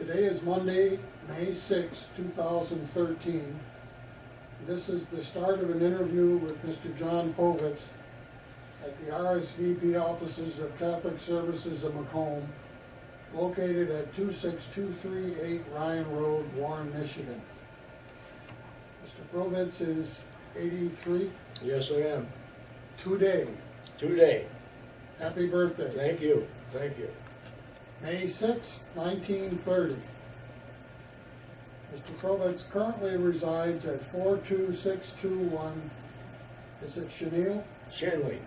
Today is Monday, May 6, 2013. This is the start of an interview with Mr. John Provitz at the RSVP offices of Catholic Services of Macomb, located at 26238 Ryan Road, Warren, Michigan. Mr. Provitz is 83. Yes, I am. Today. Happy birthday. Thank you. Thank you. May 6, 1930. Mr. Provitz currently resides at 42621, is it Chenille? Shenley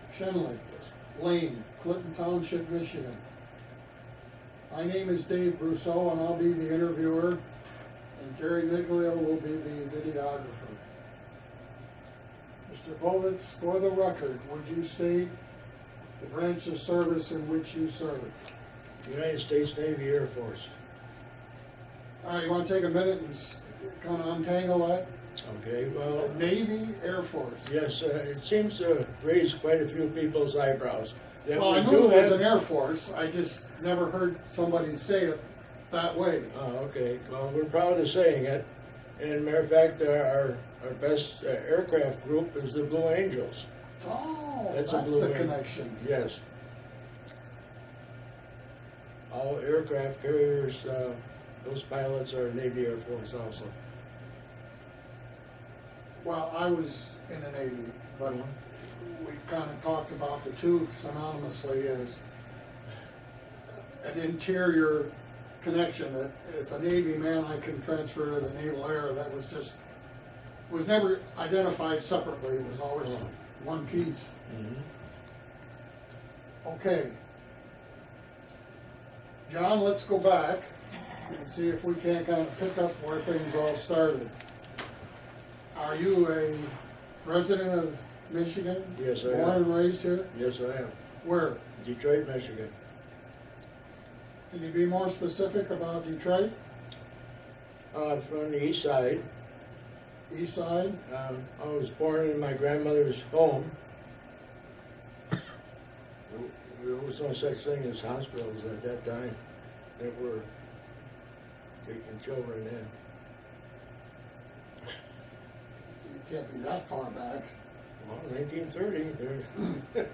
Lane, Clinton Township, Michigan. My name is Dave Brousseau, and I'll be the interviewer, and Jerry Miglio will be the videographer. Mr. Provitz, for the record, would you state the branch of service in which you serve? United States Navy Air Force. All right, you want to take a minute and kind of untangle that? Okay, well... Navy, Air Force. Yes, it seems to raise quite a few people's eyebrows. Well, I knew it was an Air Force. I just never heard somebody say it that way. Oh, okay. Well, we're proud of saying it. And matter of fact, our best aircraft group is the Blue Angels. Oh, that's the connection. Yes. All aircraft carriers, those pilots are Navy Air Force also. Well, I was in the Navy, but we kind of talked about the two synonymously as an interior connection. That as a Navy man, I can transfer to the Naval Air. That was never identified separately. It was always one piece. Okay. John, let's go back and see if we can't kind of pick up where things all started. Are you a resident of Michigan? Yes, I am. Born and raised here? Yes, I am. Where? Detroit, Michigan. Can you be more specific about Detroit? From the east side. East side? I was born in my grandmother's home. There was no such thing as hospitals at that time that were taking children in. You can't be that far back. Well, 1930.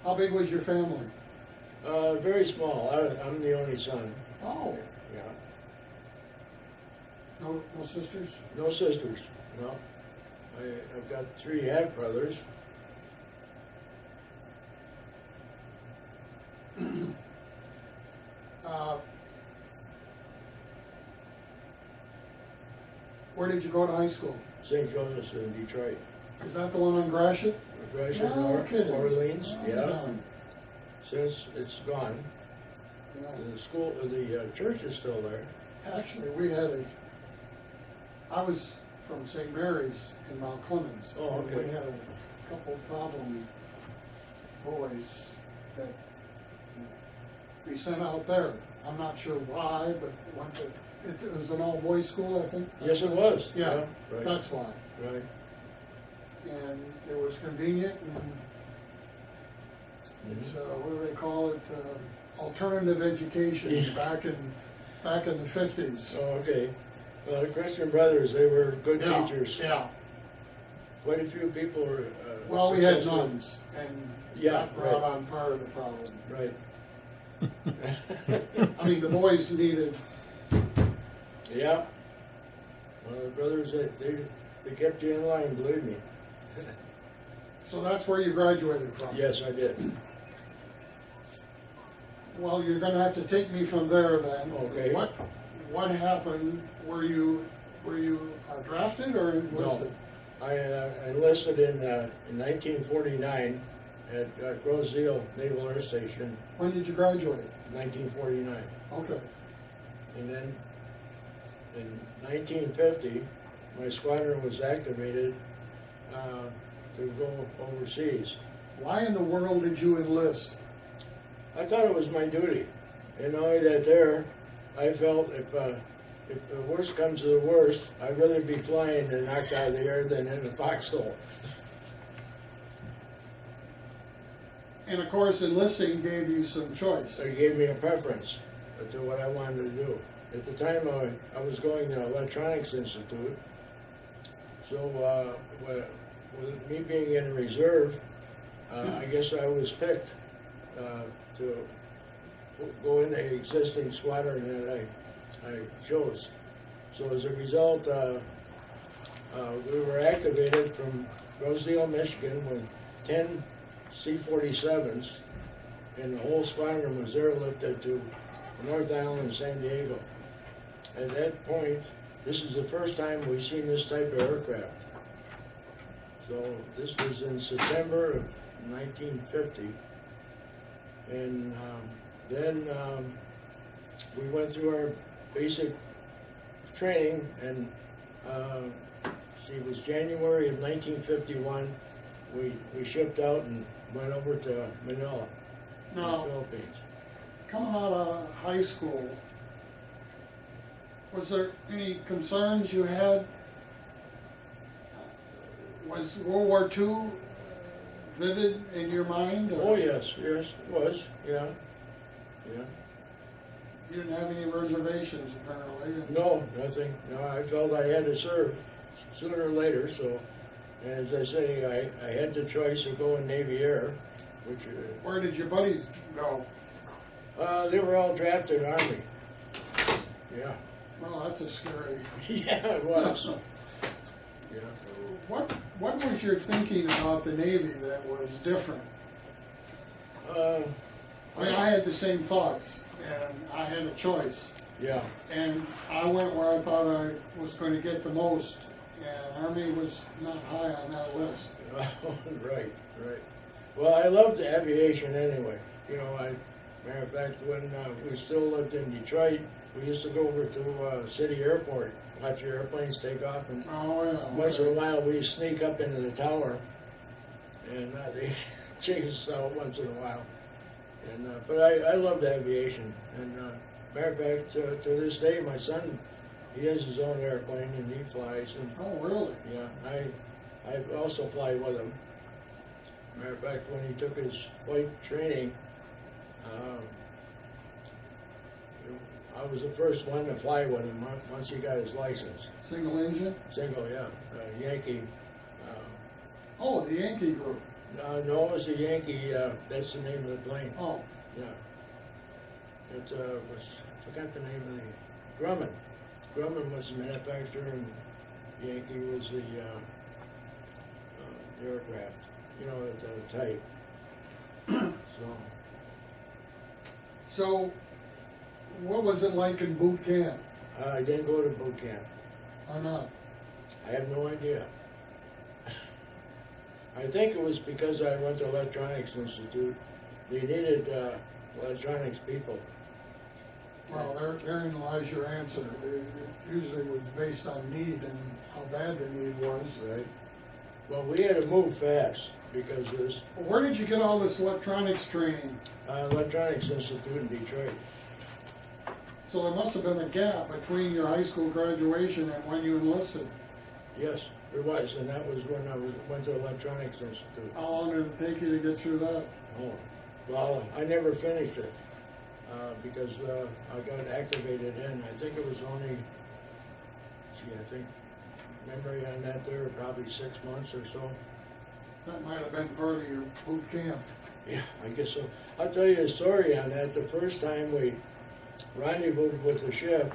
How big was your family? Very small. I'm the only son. Oh. Yeah. No sisters? No sisters. No. I've got 3 half-brothers. Where did you go to high school? St. Joseph's in Detroit. Is that the one on Gratiot? Gratiot, No kidding. Orleans. Oh, yeah. no. Since it's gone. Yeah. The church is still there. Actually, I was from St. Mary's in Mount Clemens. Oh, okay. And we had a couple problem boys that we sent out there. I'm not sure why, but it was an all-boys school, I think. Yes, it was. Yeah, right. That's why. Right. And it was convenient, and it's, what do they call it, alternative education back in the 50s. Oh, okay. Well, the Christian Brothers, they were good teachers. Yeah. Quite a few people were well, we had successful. nuns, and Yeah, that brought on part of the problem. Right. I mean, the boys needed... Yeah. Well, the brothers, they kept you in line, believe me. So that's where you graduated from? Yes, I did. Well, you're going to have to take me from there then. Okay. What happened? Were you drafted or enlisted? No. I enlisted in 1949 at Rosedale Naval Air Station. When did you graduate? 1949. Okay. And then in 1950, my squadron was activated to go overseas. Why in the world did you enlist? I thought it was my duty. And not only that there, I felt if the worst comes to the worst, I'd rather be flying and knocked out of the air than in a foxhole. And of course, enlisting gave you some choice. They gave me a preference. to what I wanted to do. At the time, I was going to Electronics Institute, so with me being in reserve, I guess I was picked to go in the existing squadron that I chose. So as a result, we were activated from Rosedale, Michigan with 10 C-47s, and the whole squadron was airlifted to North Island, San Diego. At that point, this is the first time we've seen this type of aircraft. So this was in September of 1950, and then we went through our basic training, and it was January of 1951. We shipped out and went over to Manila, in the Philippines. Coming out of high school, was there any concerns you had? Was World War II vivid in your mind? Or? Oh yes, it was, yeah. You didn't have any reservations, apparently. No, nothing. No, I felt I had to serve sooner or later. So, as I say, I had the choice of going Navy Air, which. Where did your buddies go? They were all drafted Army. Yeah. Well, that's a scary. Yeah, it was. Yeah. What was your thinking about the Navy that was different? I mean, I had the same thoughts, and I had a choice. Yeah. And I went where I thought I was going to get the most, and Army was not high on that list. Right. Well, I loved aviation anyway. You know, matter of fact, when we still lived in Detroit, we used to go over to City Airport, watch your airplanes take off, and once in a while we sneak up into the tower, and they chase us out once in a while. And but I loved aviation, and matter of fact, to this day, my son, he has his own airplane and he flies. And, oh, really? Yeah, I also fly with him. Matter of fact, when he took his flight training, I was the first one to fly with him once he got his license. Single engine? Single, yeah. Yankee. Oh, the Yankee group. No, it was a Yankee. That's the name of the plane. Oh. Yeah. It was, I forgot the name of the, Grumman. Grumman was the manufacturer, and Yankee was the aircraft. You know, the type. So, what was it like in boot camp? I didn't go to boot camp. Why not? I have no idea. I think it was because I went to Electronics Institute. They needed electronics people. Well, therein lies your answer. It usually was based on need and how bad the need was. Right. Well, we had to move fast because of this. Well, where did you get all this electronics training? Electronics Institute in Detroit. So there must have been a gap between your high school graduation and when you enlisted. Yes, there was, and that was when I went to Electronics Institute. How long did it take you to get through that? Oh, well, I never finished it because I got activated in. I think it was only, I think memory on that there, probably 6 months or so. That might have been part of your boot camp. Yeah, I guess so. I'll tell you a story on that. The first time we rendezvoused with the ship,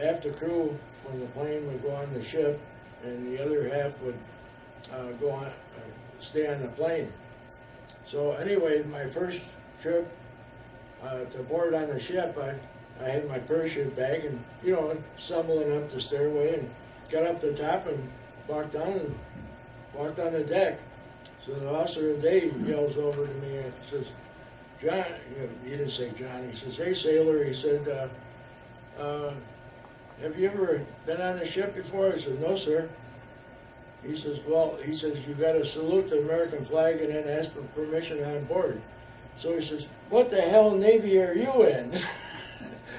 half the crew from the plane would go on the ship, and the other half would go on, stay on the plane. So anyway, my first trip to board on the ship, I had my parachute bag, and you know, stumbling up the stairway, and got up the top and walked on the deck. So the officer of the day yells over to me and says, "John," he didn't say John, he says, "Hey sailor," he said, "have you ever been on a ship before?" I said, "No, sir." He says, "Well," he says, "you got to salute the American flag and then ask for permission on board." So he says, "What the hell Navy are you in?"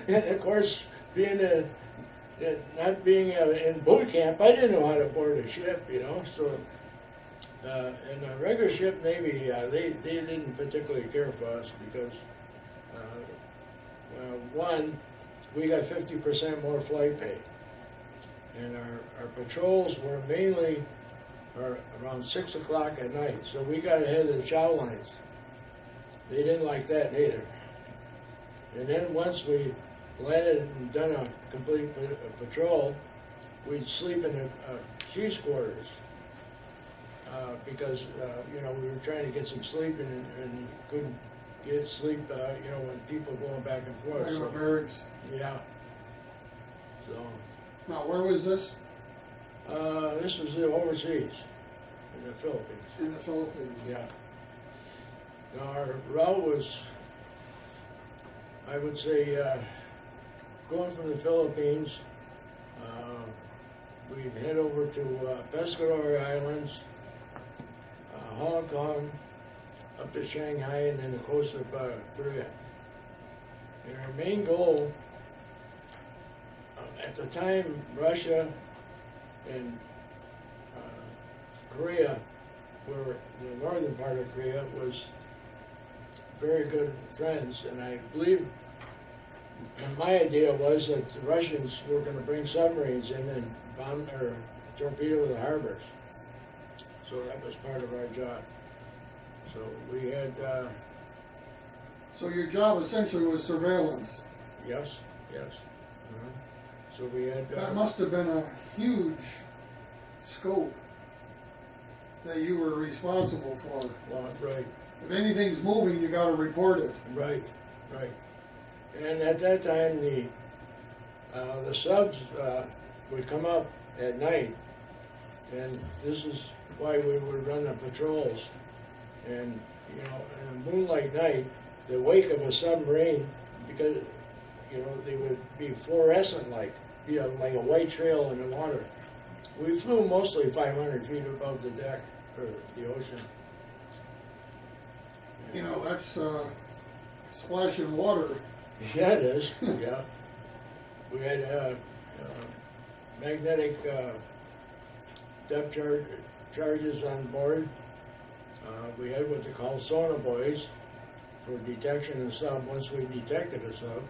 And of course, not being in boot camp, I didn't know how to board a ship, you know. So, in a regular ship Navy, they didn't particularly care for us because one, we got 50% more flight pay. And our patrols were mainly around 6 o'clock at night, so we got ahead of the chow lines. They didn't like that either. And then once we landed and done a complete patrol, we'd sleep in the chief's quarters because you know, we were trying to get some sleep and couldn't get sleep. You know, when people going back and forth. Regular barracks. Yeah. So. Now, where was this? This was overseas, in the Philippines. In the Philippines. Yeah. Now our route was, I would say, going from the Philippines, we'd head over to Pescador Islands, Hong Kong, up to Shanghai, and then the coast of Korea. And our main goal, at the time, Russia and Korea, were the northern part of Korea, was very good friends, and I believe, and my idea was that the Russians were going to bring submarines in and bomb or torpedo the harbors. So that was part of our job. So we had. So your job essentially was surveillance. Yes, yes. So we had. That must have been a huge scope that you were responsible for. Well, right. If anything's moving, you got to report it. Right, right. And at that time, the subs would come up at night, and this is why we would run the patrols. And you know, in a moonlight night, the wake of a submarine, because you know they would be fluorescent like, you know, like a white trail in the water. We flew mostly 500 feet above the deck or the ocean. You know, that's splashing water. Yeah, it is. Yeah, we had magnetic depth charges on board. We had what they call sonobuoys for detection of sub. Once we detected a sub.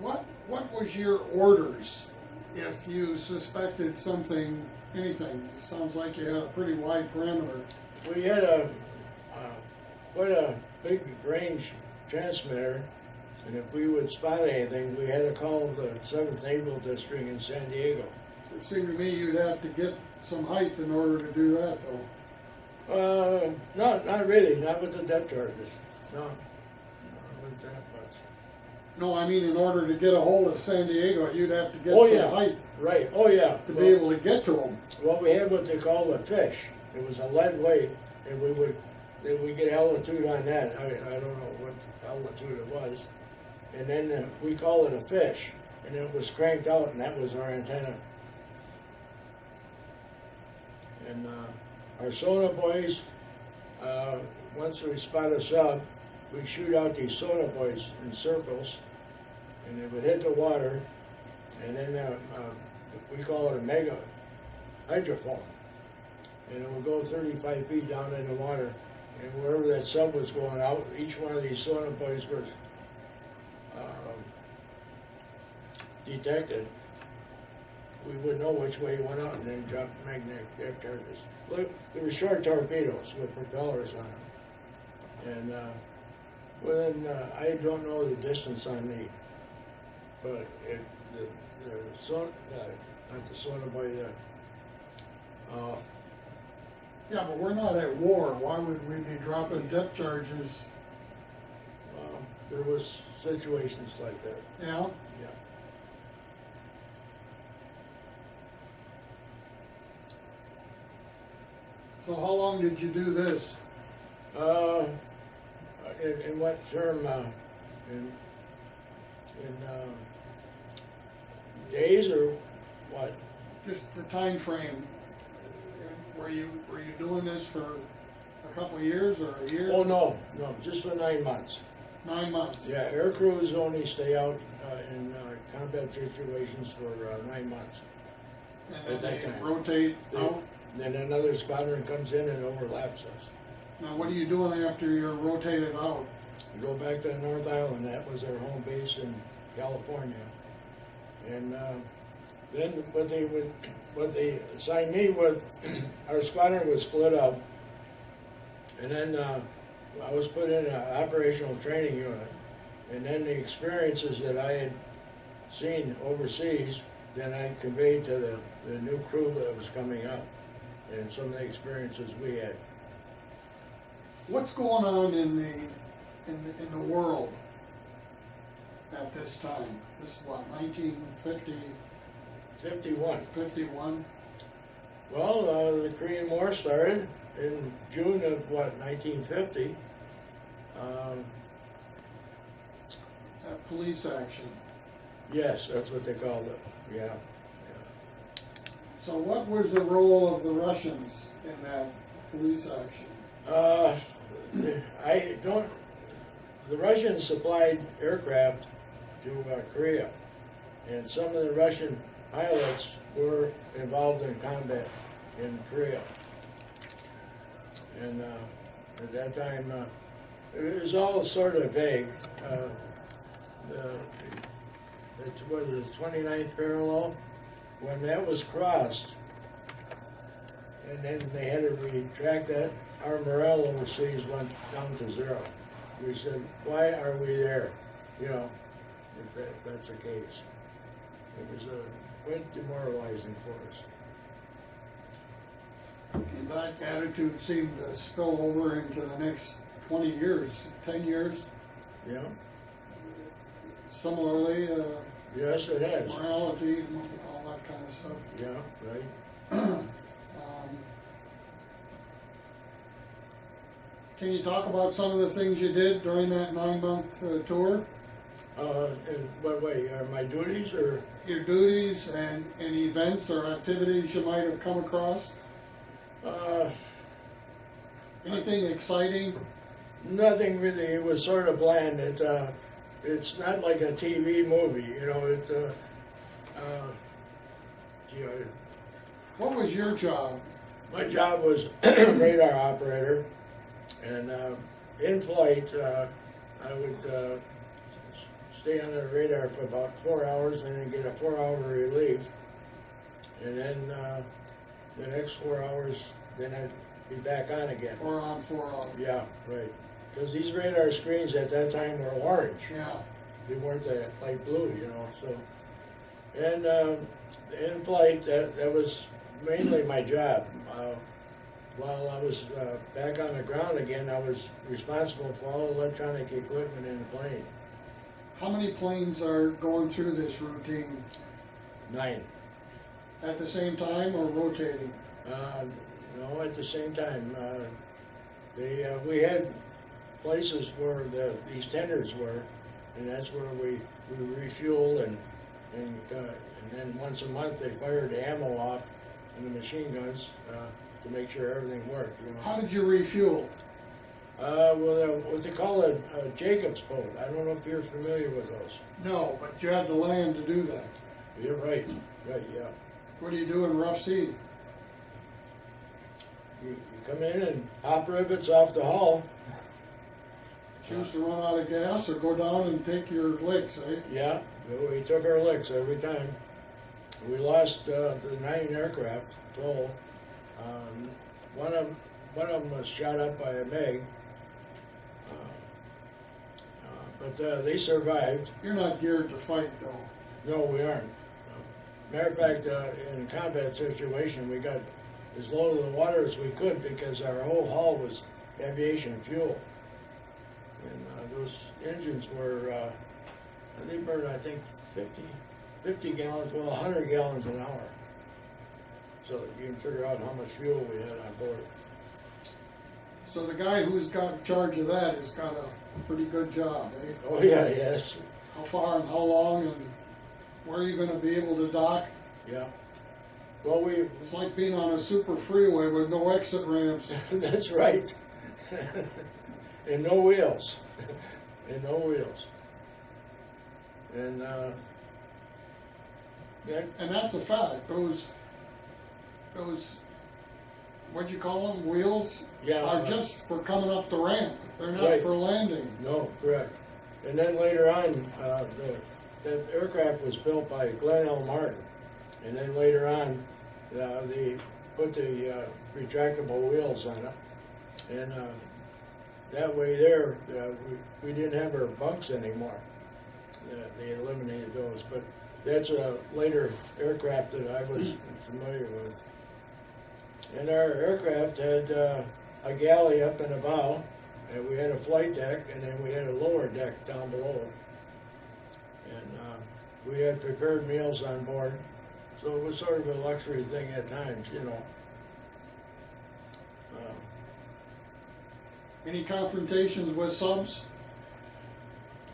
What was your orders if you suspected something, anything? It sounds like you had a pretty wide parameter. We had quite a big range transmitter, and if we would spot anything, we had to call the 7th Naval District in San Diego. It seemed to me you'd have to get some height in order to do that, though. Not really, not with the depth charges. No, not with that much. No, I mean in order to get a hold of San Diego, you'd have to get some height. Right, oh yeah. To be able to get to them. Well, we had what they call a fish. It was a lead weight, and we get altitude on that. I don't know what altitude it was. And then we call it a fish, and it was cranked out, and that was our antenna. And our sonobuoys, once we spot a sub, we shoot out these sonobuoys in circles, and it would hit the water, and then we call it a mega hydrophone, and it would go 35 feet down in the water, and wherever that sub was going out, each one of these sonobuoys was detected. We would know which way it went out and then drop magnetic depth charges. Look, they were short torpedoes with propellers on them. And within, I don't know the distance on the, but not the sonobuoy, Yeah, but we're not at war. Why would we be dropping depth charges? there was situations like that. Yeah? Yeah. So how long did you do this? In what term? In days or what? Just the time frame. Were you doing this for a couple of years or a year? Oh no, just for 9 months. 9 months. Yeah, air crews only stay out in combat situations for 9 months. And then at that they time. rotate out? Then another squadron comes in and overlaps us. Now what are you doing after you're rotated out? to go back to the North Island. That was their home base in California. And then what they assigned me with, our squadron was split up, and then I was put in an operational training unit, and then the experiences that I had seen overseas, then I conveyed to the new crew that was coming up, and some of the experiences we had. What's going on in the world at this time? This is what, 1950? 51. 51? Well, the Korean War started in June of, what, 1950. Police action. Yes, that's what they called it, yeah. So what was the role of the Russians in that police action? The Russians supplied aircraft to Korea, and some of the Russian pilots were involved in combat in Korea. And at that time, it was all sort of vague. It was the 29th parallel. When that was crossed, and then they had to retract that, our morale overseas went down to zero. We said, why are we there? You know, if that's the case. It was quite demoralizing for us. And that attitude seemed to spill over into the next 20 years, 10 years. Yeah. Similarly, Yes, it has. morality and all that kind of stuff. Yeah, right. Can you talk about some of the things you did during that 9-month tour? In what way? My duties or? Your duties and events or activities you might have come across? Anything exciting? Nothing really. It was sort of bland. It's not like a TV movie, you know. You know. What was your job? My job was radar operator, and in flight, I would stay on the radar for about 4 hours, and then get a 4-hour relief, and then the next 4 hours, then I'd be back on again. 4 on, 4 off. Yeah, right. Because these radar screens at that time were orange. Yeah. They weren't the light blue, you know. So, and in flight, that was mainly my job. While I was back on the ground again, I was responsible for all electronic equipment in the plane. How many planes are going through this routine? 9. At the same time or rotating? No, at the same time. We had places where these tenders were, and that's where we refueled, and then once a month they fired the ammo off and the machine guns to make sure everything worked. You know. How did you refuel? What they call a Jacob's boat. I don't know if you're familiar with those. No, but you had the land to do that. You're right. Right, yeah. What do you do in rough sea? You come in and pop rivets off the hull. Choose to run out of gas or go down and take your licks, eh? Yeah, we took our licks every time. We lost the 9 aircraft total. One of them was shot up by a MiG, but they survived. You're not geared to fight, though. No, we aren't. Matter of fact, in a combat situation, we got as low to the water as we could because our whole hull was aviation fuel. And those engines were, they burned, I think, 50 gallons, well, 100 gallons an hour. So you can figure out how much fuel we had on board. So the guy who's got charge of that has got a pretty good job, eh? Oh, yeah, yes. How far and how long and where are you going to be able to dock? Yeah. Well, It's like being on a super freeway with no exit ramps. That's right. And no wheels. And no wheels. And And that's a fact. Those what'd you call them, wheels? Yeah. Are just for coming up the ramp. They're not Right. for landing. No, correct. And then later on, that aircraft was built by Glenn L. Martin. And then later on, they put the retractable wheels on it. And that way there, we didn't have our bunks anymore. They eliminated those. But that's a later aircraft that I was familiar with. And our aircraft had a galley up in the bow, and we had a flight deck, and then we had a lower deck down below. And we had prepared meals on board, so it was sort of a luxury thing at times, you know. Any confrontations with subs?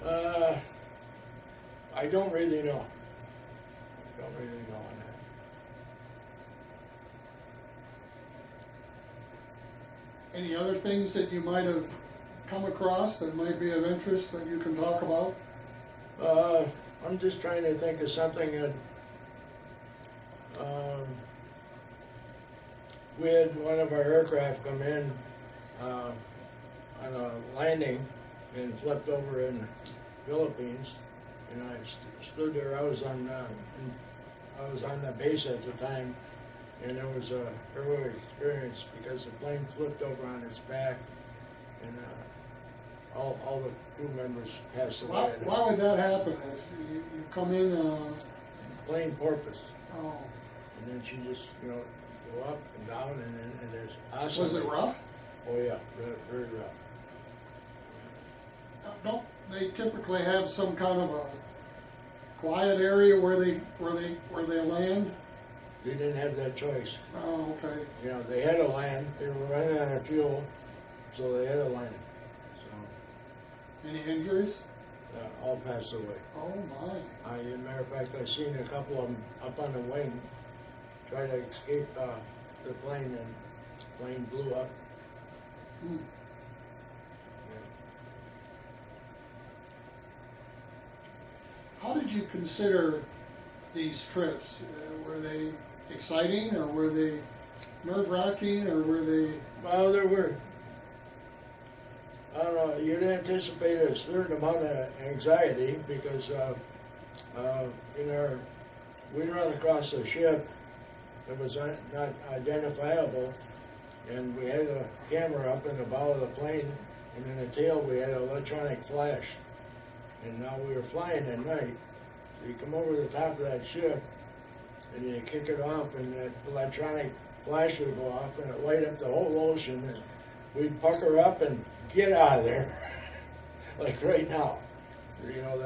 I don't really know. I don't really know on that. Any other things that you might have come across that might be of interest that you can talk about? I'm just trying to think of something that we had one of our aircraft come in on a landing and flipped over in the Philippines, and I stood there. I was on the base at the time, and it was a heroic experience because the plane flipped over on its back, and all the crew members passed away. Why would that happen? If you come in, Plane porpoise, oh, and then she just go up and down, and there's awesome. was it rough? Oh yeah, very rough. Don't they typically have some kind of a quiet area where they land? They didn't have that choice. Oh, okay. You know, they had to land. They were running out of fuel, so they had to land. So Any injuries? all passed away. Oh my. As a matter of fact, I seen a couple of them up on the wing try to escape the plane, and the plane blew up. Hmm. How did you consider these trips? Were they exciting, or were they nerve-wracking, or were they? Well, there were. I don't know. You'd anticipate a certain amount of anxiety because we run across a ship that was not identifiable, and we had a camera up in the bow of the plane, and in the tail we had an electronic flash. And now we were flying at night. So you come over the top of that ship, and you kick it off, and that electronic flash would go off, and it light up the whole ocean, and we'd pucker up and get out of there, like right now. You know,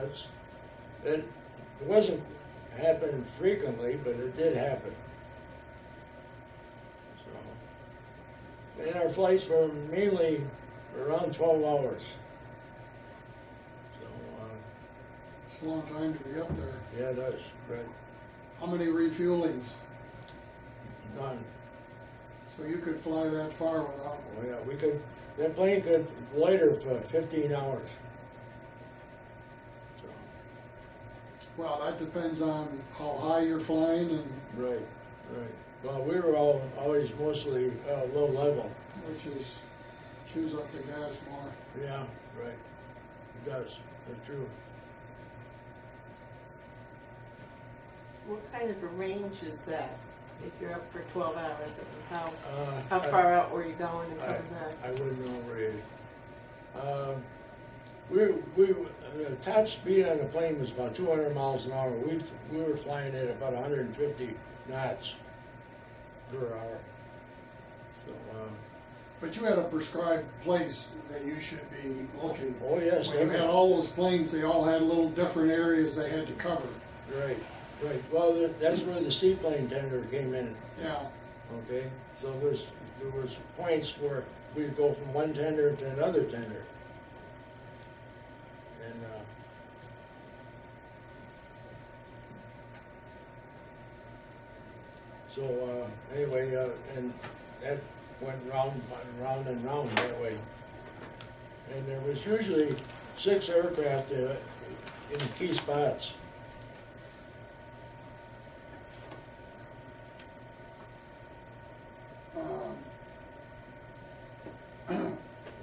it wasn't happening frequently, but it did happen. So, and our flights were mainly around 12 hours. It's a long time to be up there. Yeah, it does, right. How many refuelings? None. So you could fly that far without. Oh yeah, we could, that plane could loiter for 15 hours. So. Well, that depends on how high you're flying and. Right. Well, we were always mostly low level. Which is, chews up the gas more. Yeah, right. It does, that's true. What kind of a range is that? If you're up for 12 hours, how I- far out were you going and coming I back? wouldn't know really. The top speed on the plane was about 200 miles an hour. We were flying at about 150 knots per hour. So, But you had a prescribed place that you should be looking. oh yes, When you had all those planes, they all had little different areas they had to cover. right. Well, that's where the seaplane tender came in. Yeah. Okay, so there was points where we'd go from one tender to another tender. And so anyway, and that went round and round and round that way. And there was usually 6 aircraft in key spots.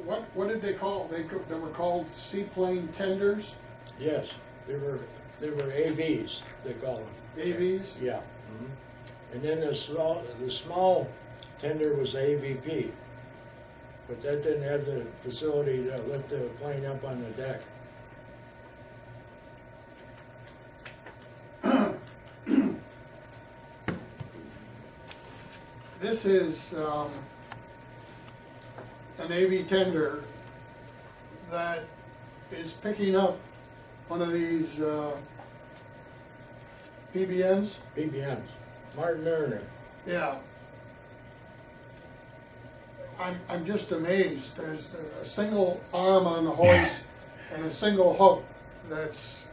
what did they call, they were called seaplane tenders? Yes, they were AVs, they call them. AVs? Yeah. And then the small tender was AVP, but that didn't have the facility to lift the plane up on the deck. This is an AV tender that is picking up one of these PBMs. PBMs, Martin Mariner. Yeah. I'm just amazed. There's a single arm on the hoist and a single hook that's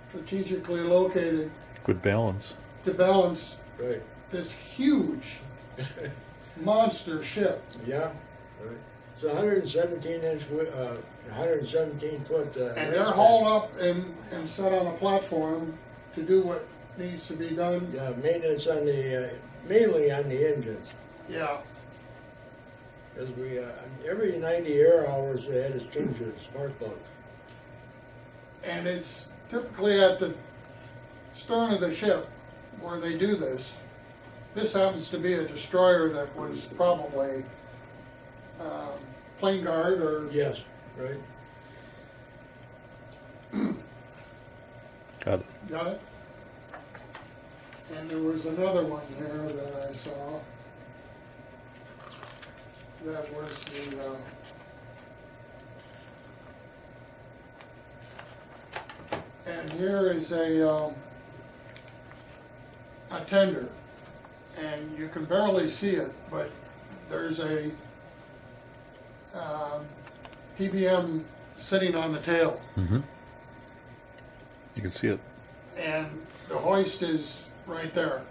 strategically located Good balance. to balance Right. this huge monster ship. Yeah. Right. It's 117 foot. And they're wingspan. hauled up and set on a platform to do what needs to be done. Yeah, maintenance on the mainly on the engines. Yeah. Because we every 90 air hours they had to change the spark plug. And it's typically at the stern of the ship where they do this. This happens to be a destroyer that was probably plane guard or Yes, right. Got it. got it. And there was another one here that I saw. That was the and here is a tender, and you can barely see it, but there's a PBM sitting on the tail, Mm-hmm. You can see it. and the hoist is right there.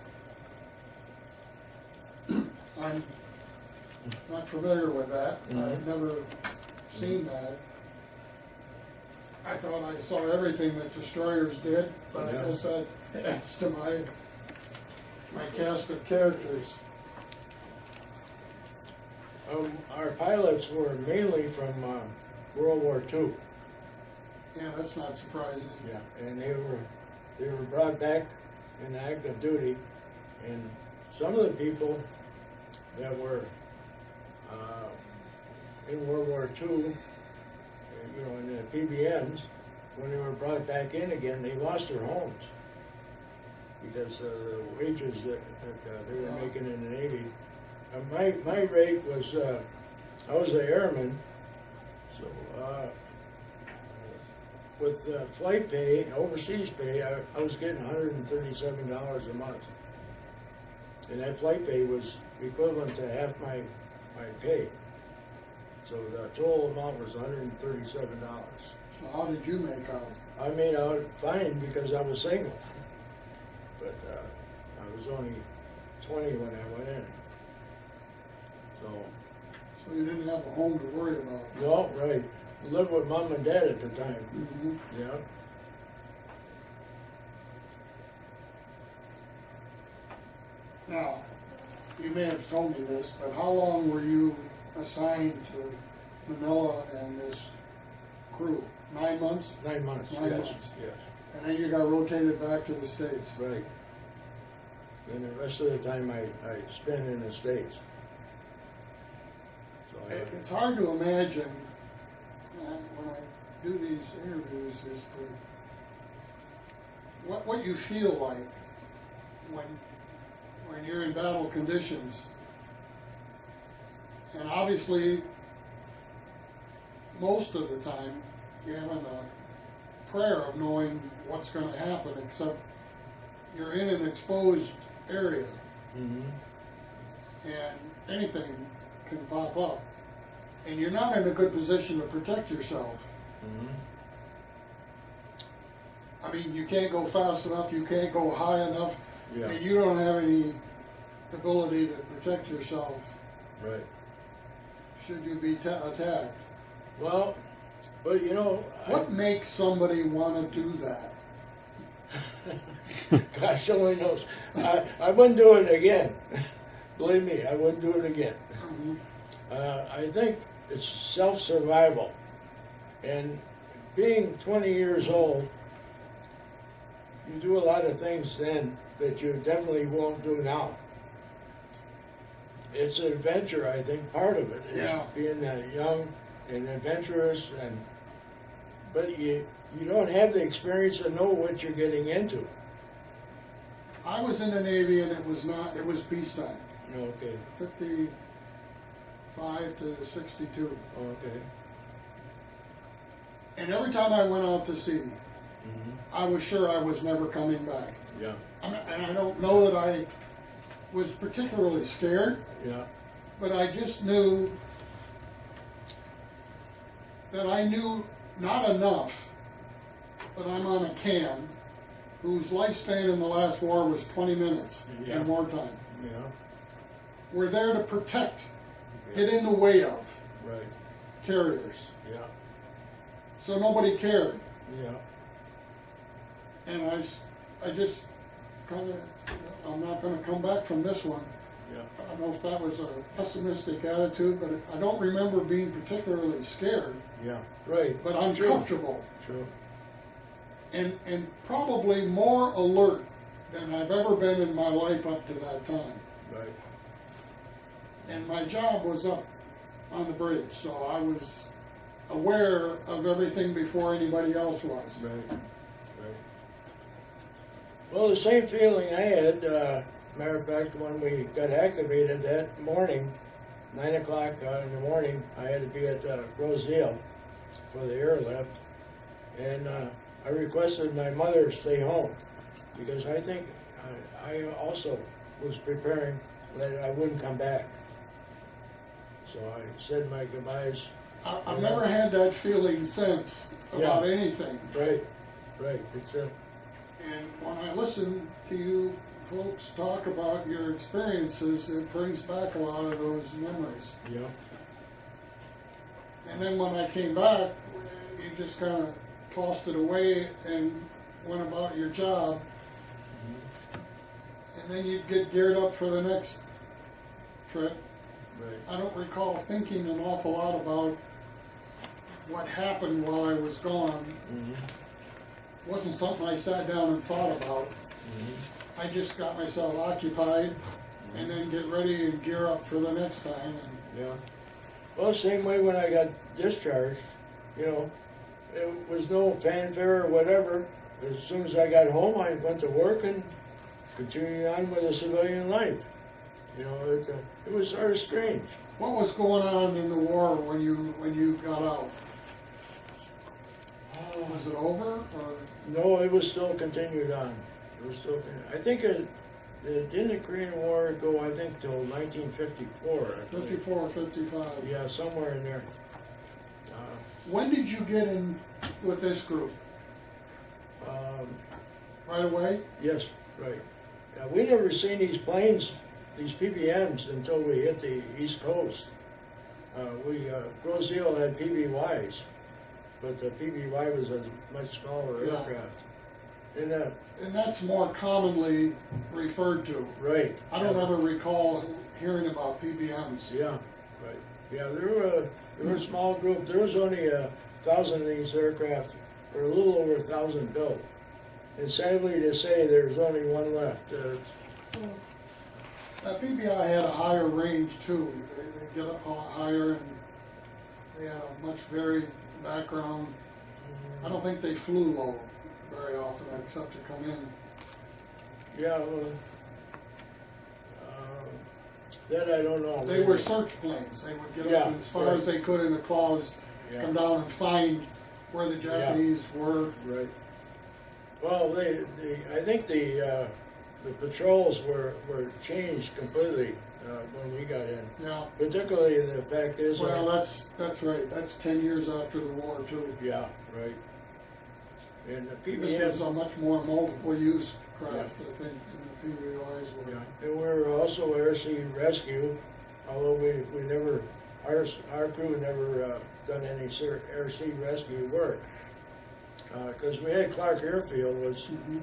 I'm not familiar with that. I've never seen that. I thought I saw everything that destroyers did, but I Yeah. guess that adds to my cast of characters. Our pilots were mainly from World War II. Yeah, that's not surprising. Yeah, and they were brought back in active duty, and some of the people that were in World War II, you know, in the PBMs, when they were brought back in again, they lost their homes because of the wages that they were making in the Navy. My rate was, I was an airman, so with flight pay, overseas pay, I was getting $137 a month. And that flight pay was equivalent to half my pay. So the total amount was $137. So how did you make out? I made out fine because I was single. But I was only 20 when I went in. So you didn't have a home to worry about. No, right. I lived with mom and dad at the time. Mhm. Yeah. Now, you may have told me this, but how long were you assigned to Manila and this crew? 9 months? 9 months, 9 yes, months. yes. And then you got rotated back to the States. Right. And the rest of the time I spent in the States. So It's hard to imagine when I do these interviews is what you feel like when you're in battle conditions. And obviously, most of the time, you haven't a prayer of knowing what's going to happen, except you're in an exposed area, Mhm. and anything can pop up. And you're not in a good position to protect yourself. Mhm. I mean, you can't go fast enough, you can't go high enough, Yeah. and you don't have any ability to protect yourself Right. should you be attacked. Well, but you know, What makes somebody want to do that? gosh only knows. I wouldn't do it again. Believe me, I wouldn't do it again. Mhm. I think it's self-survival. And being 20 years old, you do a lot of things then that you definitely won't do now. It's an adventure, I think, part of it is Yeah. being that young and adventurous, but you don't have the experience to know what you're getting into. I was in the Navy and it was peacetime, Okay, 55 to 62. okay. And every time I went out to sea, Mhm. I was sure I was never coming back. Yeah, And I don't know that I was particularly scared, yeah, but I just knew that I knew not enough, but I'm on a can whose lifespan in the last war was 20 minutes Yeah. in wartime. yeah, We're there to protect, get in the way of right, carriers. yeah, So nobody cared. yeah, And I just kind of, I'm not going to come back from this one. yeah, I don't know if that was a pessimistic attitude, but I don't remember being particularly scared, yeah, right. but I'm True. comfortable True, and probably more alert than I've ever been in my life up to that time. right, And my job was up on the bridge, so I was aware of everything before anybody else was. right, right. Well, the same feeling I had, matter of fact, when we got activated that morning, 9 o'clock in the morning, I had to be at Roseville for the airlift, and I requested my mother stay home, because I think I also was preparing that I wouldn't come back. So I said my goodbyes. I've never had that feeling since about Yeah. anything. Right, right, it's And when I listen to you folks talk about your experiences, it brings back a lot of those memories. yeah, And then when I came back, you just kind of tossed it away and went about your job. And then you'd get geared up for the next trip. right, I don't recall thinking an awful lot about what happened while I was gone. mhm, Wasn't something I sat down and thought about. mhm, I just got myself occupied and then get ready and gear up for the next time. And yeah. Well, same way when I got discharged, you know, it was no fanfare or whatever. As soon as I got home, I went to work and continued on with a civilian life. You know, it was sort of strange. what was going on in the war when you got out? Was it over or? No, it was still continued on. It was still. I think didn't the Korean War go? I think till 1954. I believe. 54, 55. Yeah, somewhere in there. When did you get in with this group? Right away? Yes, right. We never seen these planes, these PBMs, until we hit the East Coast. Roseville had PBYs, but the PBY was a much smaller Yeah. aircraft. And And that's more commonly referred to. right. I don't ever recall hearing about PBMs. Yeah, right. Yeah, there were a small group. There was only 1,000 of these aircraft, or a little over 1,000 built. And sadly to say, there's only one left. That PBI had a higher range too. They get up a lot higher and they had a much varied background. I don't think they flew low very often except to come in. Yeah, well, that I don't know. They were search planes. They would get Yeah, up as far right. as they could in the clouds, Yeah. come down and find where the Japanese were. Right. Well, I think the patrols were changed completely when we got in. Yeah. Particularly, the fact is. Well, that's right. That's 10 years after the war too. Yeah, right. And the This PBS. was a much more multiple use craft, I think, than the PBIs were. Yeah, and we were also air sea rescue, although we never, our crew never done any air sea rescue work. Because we had Clark Airfield was Mhm.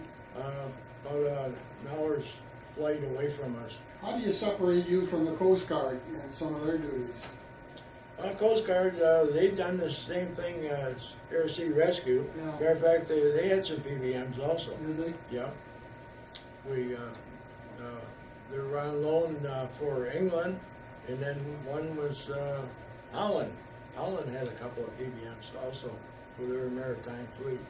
about an hour's flight away from us. How do you separate you from the Coast Guard and some of their duties? Coast Guard, they've done the same thing as Air Sea Rescue. Yeah. Matter of fact, they had some PBMs also. Did they? Yeah. They were on loan for England, and then one was Holland. Holland had a couple of PBMs also for their maritime fleet.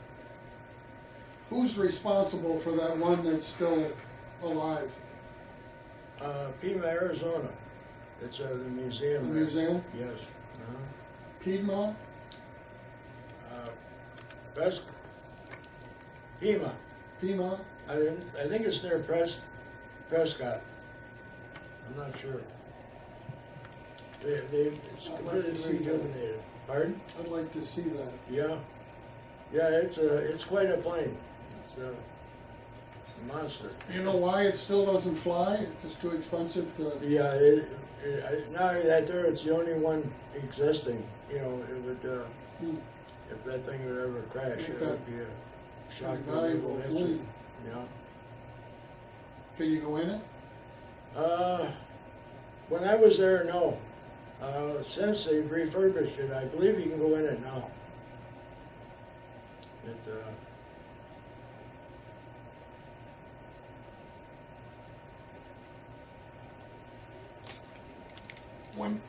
Who's responsible for that one that's still alive? Pima, Arizona. It's the The museum. there. museum? Yes. Piedmont? Pres- Pima. Piedmont? I think it's near Prescott. I'm not sure. It's I'd like to see completely that. rejuvenated. Pardon? I'd like to see that. Yeah. Yeah, it's quite a plane. It's a monster. You know why it still doesn't fly? It's just too expensive to... Yeah, now that there, it's the only one existing. You know, it would, if that thing would ever crash, Make it that would be a shock to valuable naval history. plane. Yeah. Can you go in it? When I was there, no. Since they've refurbished it, I believe you can go in it now.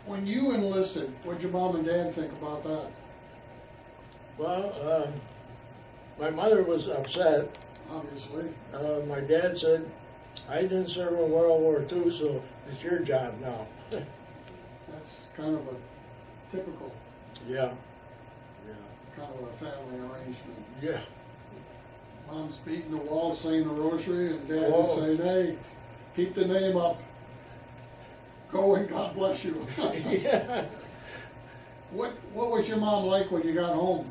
When you enlisted, what'd your mom and dad think about that? Well, my mother was upset. Obviously. My dad said, I didn't serve in World War II, so it's your job now. That's kind of a typical Yeah. kind of a family arrangement. Yeah. Mom's beating the wall saying the rosary, and Dad Whoa. is saying, hey, keep the name up. Go and God bless you. Yeah. What was your mom like when you got home?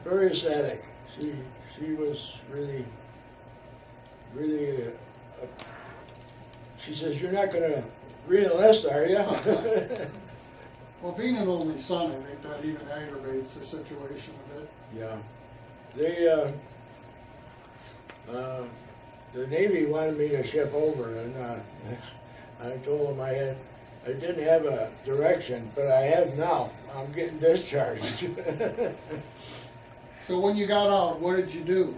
Very ecstatic. She was really, she says, you're not gonna re-enlist, are you? Well, being an only son, I think that even aggravates the situation a bit. Yeah. The Navy wanted me to ship over, and I told them I didn't have a direction, but I have now. I'm getting discharged. So when you got out, what did you do?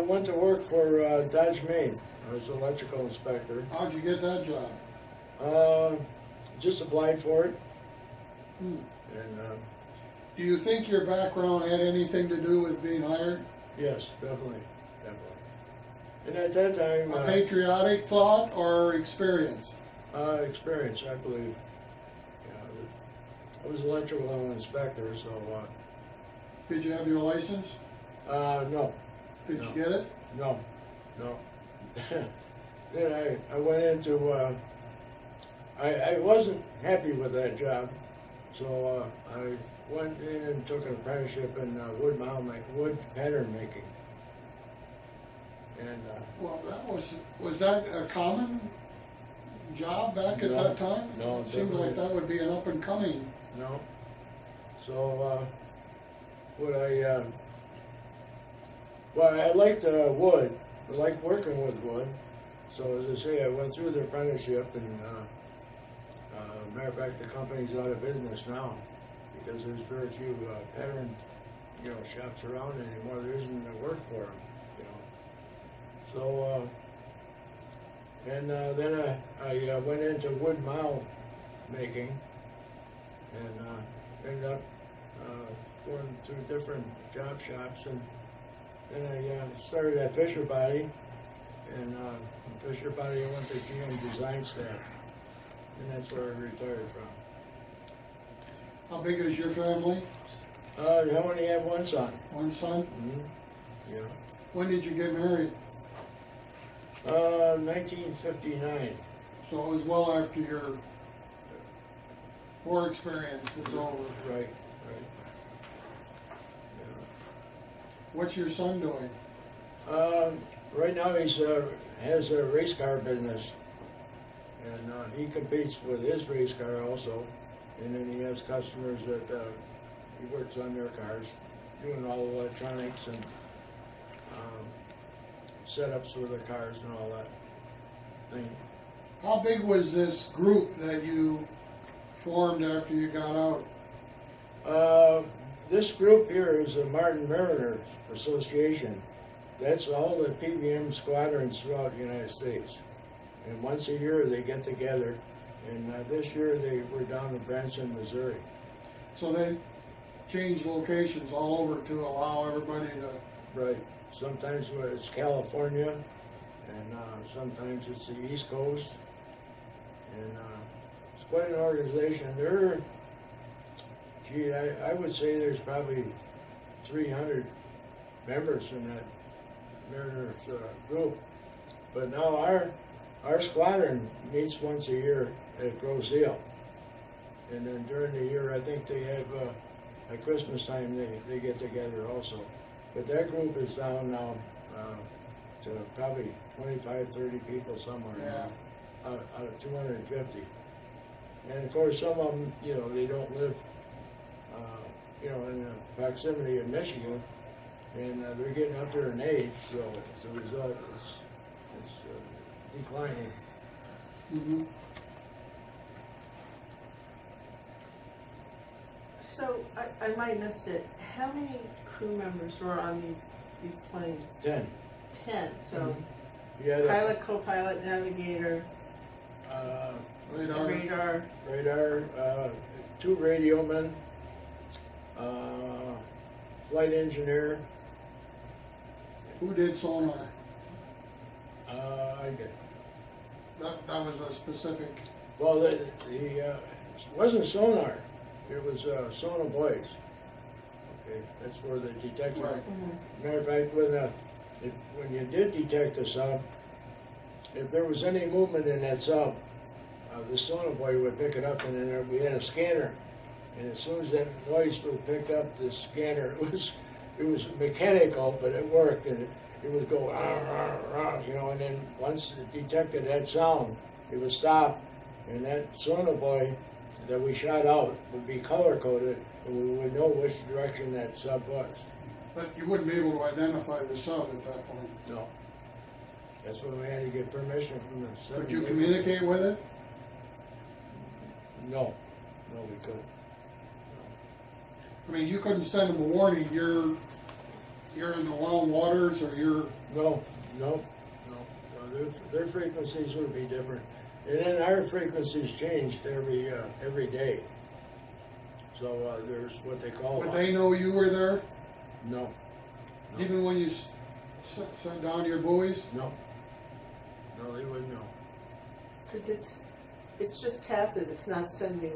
Went to work for Dodge Main. I was an electrical inspector. How'd you get that job? Just applied for it. Hmm. And Do you think your background had anything to do with being hired? yes, definitely. And at that time, A patriotic thought or experience? experience, I believe. Yeah, I was electrical inspector, so Did you have your license? no. Did No. you get it? No. Then I went into, I wasn't happy with that job, so I went in and took an apprenticeship in wood pattern making. And Well, was that a common job back at No. that time? No, It seemed like that would be an up and coming. no. So I liked wood. I liked working with wood. So as I say, I went through the apprenticeship, and matter of fact, the company's out of business now because there's very few pattern, shops around anymore. There isn't the work for them, So and then I went into wood mow making, and ended up going to different job shops, and then I started at Fisher Body, and from Fisher Body I went to GM Design Staff, and that's where I retired from. How big is your family? I only have one son. One son? Mm-hmm. Yeah. When did you get married? 1959. So it was well after your war experience was over. Right. What's your son doing? Right now he's has a race car business, and he competes with his race car also, and then he has customers that he works on their cars, doing all the electronics and setups for the cars and all that thing. How big was this group that you formed after you got out? This group here is the Martin Mariners Association. That's all the PBM squadrons throughout the United States. And once a year they get together. And this year they were down in Branson, Missouri. So they changed locations all over to allow everybody to, Right. Sometimes it's California, and sometimes it's the East Coast. And it's quite an organization. Gee, I would say there's probably 300 members in that Mariners group. But now our squadron meets once a year at Grosse Ile. And then during the year, I think they have, at Christmas time, they get together also. But that group is down now to probably 25, 30 people somewhere now, out of 250. And of course, some of them, you know, they don't live, you know, in the proximity of Michigan, and they're getting up there in age, so as a result, it's declining. mm-hmm. So, I might have missed it. How many crew members were on these planes? 10. 10, so Yeah, pilot, co-pilot, navigator, Radar. radar, 2 radio men, flight engineer. Who did sonar? I did. That was a specific, Well, the wasn't sonar. It was sonar boys. Okay, that's where the detection. right. Matter of fact, when you did detect a sub, if there was any movement in that sub, the sonar boy would pick it up, and then we had a scanner. And as soon as that noise was picked up, the scanner, it was mechanical, but it worked, and it would go, you know, and then once it detected that sound, it would stop, and that sonar boy that we shot out would be color-coded, and we would know which direction that sub was. But you wouldn't be able to identify the sub at that point. No. That's when we had to get permission from the sub. Could you communicate with it? No. No, we couldn't. I mean, you couldn't send them a warning, you're in the wild waters, or you're, No. Their frequencies would be different. And then our frequencies changed every day. So there's what they call. would they know you were there? No. Even when you sent down your buoys? No. No, they wouldn't know. because it's just passive. It's not sending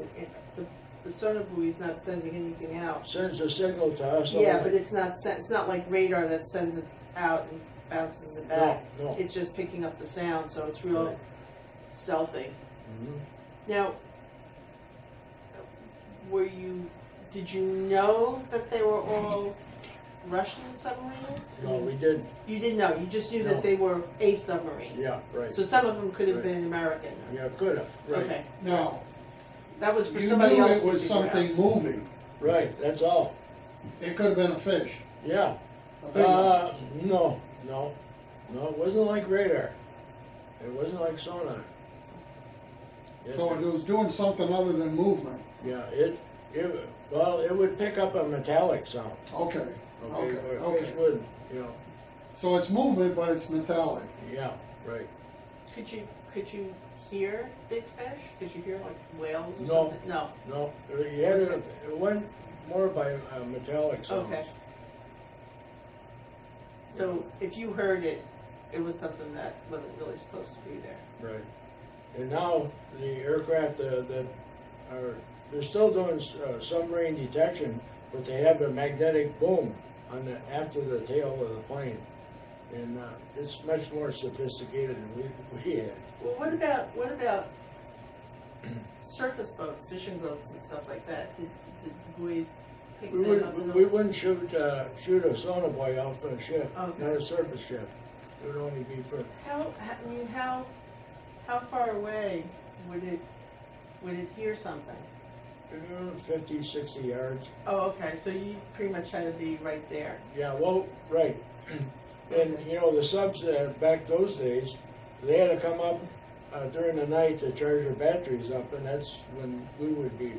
the sonar buoy's not sending anything out. Sends a signal to us. Yeah, only. but it's not like radar that sends it out and bounces it back. No. It's just picking up the sound, so it's real Right. stealthy. Mhm. Now, did you know that they were all Russian submarines? No, we did. You didn't know. You just knew No. that they were a submarine. Yeah, right. So some of them could have Right. been American. Yeah, could have. Right. Okay. Now, That was for you somebody knew else. it to was figure out. something moving. Right. That's all. It could have been a fish, Yeah. a big one. No. It wasn't like radar. It wasn't like sonar. So it was doing something other than movement. Yeah, it would pick up a metallic sound. Okay, Okay, okay, but okay. fish wouldn't, you know. So it's movement, but it's metallic. Yeah, right. Could you hear big fish? Could you hear like whales or No. something? No. No, you had it went more by metallic sounds. Okay. So if you heard it, it was something that wasn't really supposed to be there. Right. And now the aircraft that they're still doing submarine detection, but they have a magnetic boom on after the tail of the plane, and it's much more sophisticated than we had. Well, what about surface boats, fishing boats, and stuff like that? Did the buoys pick We that up? we wouldn't shoot a sonar buoy off a ship, Okay. not a surface ship. It would only be for. How far away would it hear something? 50, 60 yards. Oh, okay. So you pretty much had to be right there. Yeah, well, right. And, you know, the subs back those days, they had to come up during the night to charge our batteries up, and that's when we would be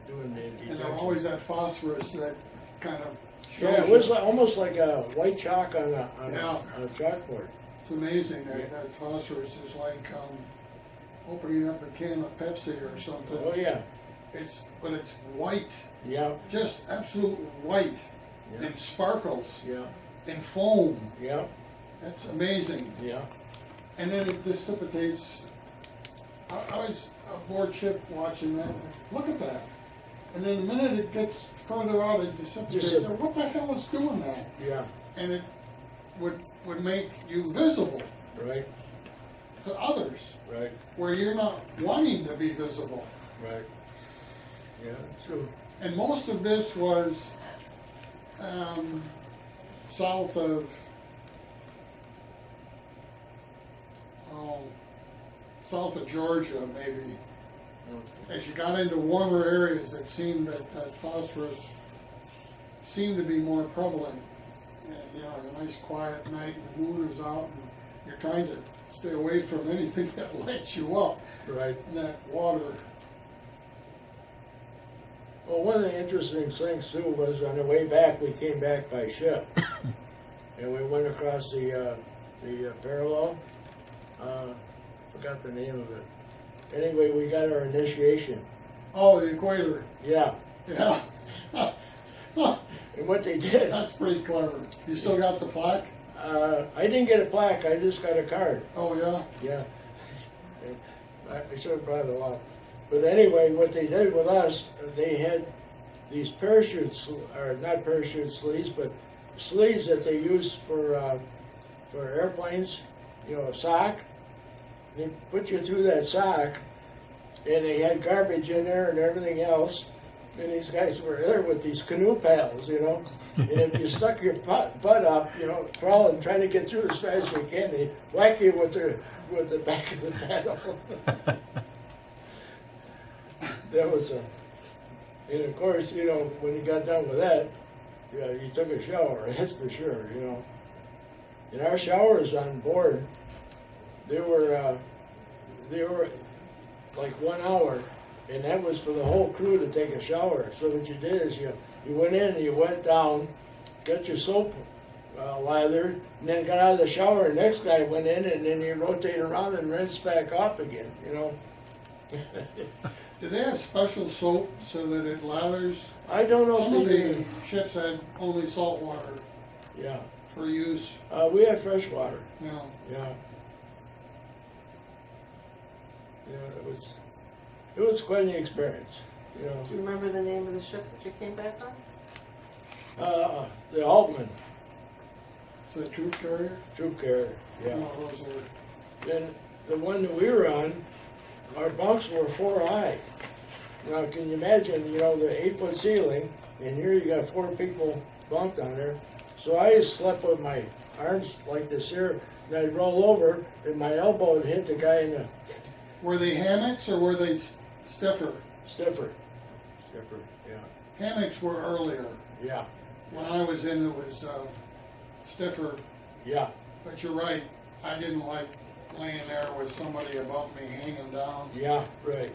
doing the detection. And there always that phosphorus that kind of shows Yeah, it was you. almost like a white chalk on a Yeah. chalkboard. It's amazing that phosphorus is like opening up a can of Pepsi or something. Oh yeah, But it's white, yeah, just absolute white, yeah, and sparkles yeah, and foam. yeah, That's amazing. yeah, And then it dissipates. I was aboard ship watching that. Look at that. And then the minute it gets further out, it dissipates. So what the hell is doing that? yeah, And it would make you visible right, to others, right, where you're not wanting to be visible. right. Yeah, true. And most of this was south of Georgia, maybe. As you got into warmer areas, it seemed that phosphorus seemed to be more prevalent. And, you know, a nice quiet night, and the moon is out, and you're trying to stay away from anything that lights you up. Right. And that water. Well, one of the interesting things too was on the way back, we came back by ship, and we went across the parallel. Forgot the name of it. Anyway, we got our initiation. Oh, the equator. Yeah, Yeah. and what they did, That's pretty clever. You still got the plaque? I didn't get a plaque. I just got a card. Oh, yeah? Yeah, I should have brought it along. But anyway, what they did with us, they had these parachutes, or not parachute sleeves, but sleeves that they use for airplanes. You know, a sock. They put you through that sock, and they had garbage in there and everything else. And these guys were there with these canoe paddles, you know. And if you stuck your butt up, you know, crawling, trying to get through as fast as you can, they whack you with the back of the paddle. That was and of course, you know, when you got done with that, yeah, you took a shower. That's for sure, you know. And our showers on board, they were like 1 hour, and that was for the whole crew to take a shower. So what you did is you went in, and you went down, got your soap lathered, and then got out of the shower. And the next guy went in, and then you rotate around and rinse back off again. You know. Do they have special soap so that it lathers? I don't know Some if of they the do. ships had only salt water Yeah, for use. we had fresh water. Now, Yeah. Yeah, it was quite an experience, you know. Do you remember the name of the ship that you came back on? The Altman is that troop carrier? troop carrier, yeah. No, those are, Then the one that we were on, our bunks were 4 high. Now, can you imagine, you know, the 8-foot ceiling, and here you got 4 people bunked on there. So I slept with my arms like this here, and I'd roll over, and my elbow would hit the guy in the were they hammocks or were they stiffer? stiffer, yeah, Hammocks were earlier. yeah, When I was in, it was stiffer. yeah, But you're right, I didn't like laying there with somebody above me hanging down. yeah, right,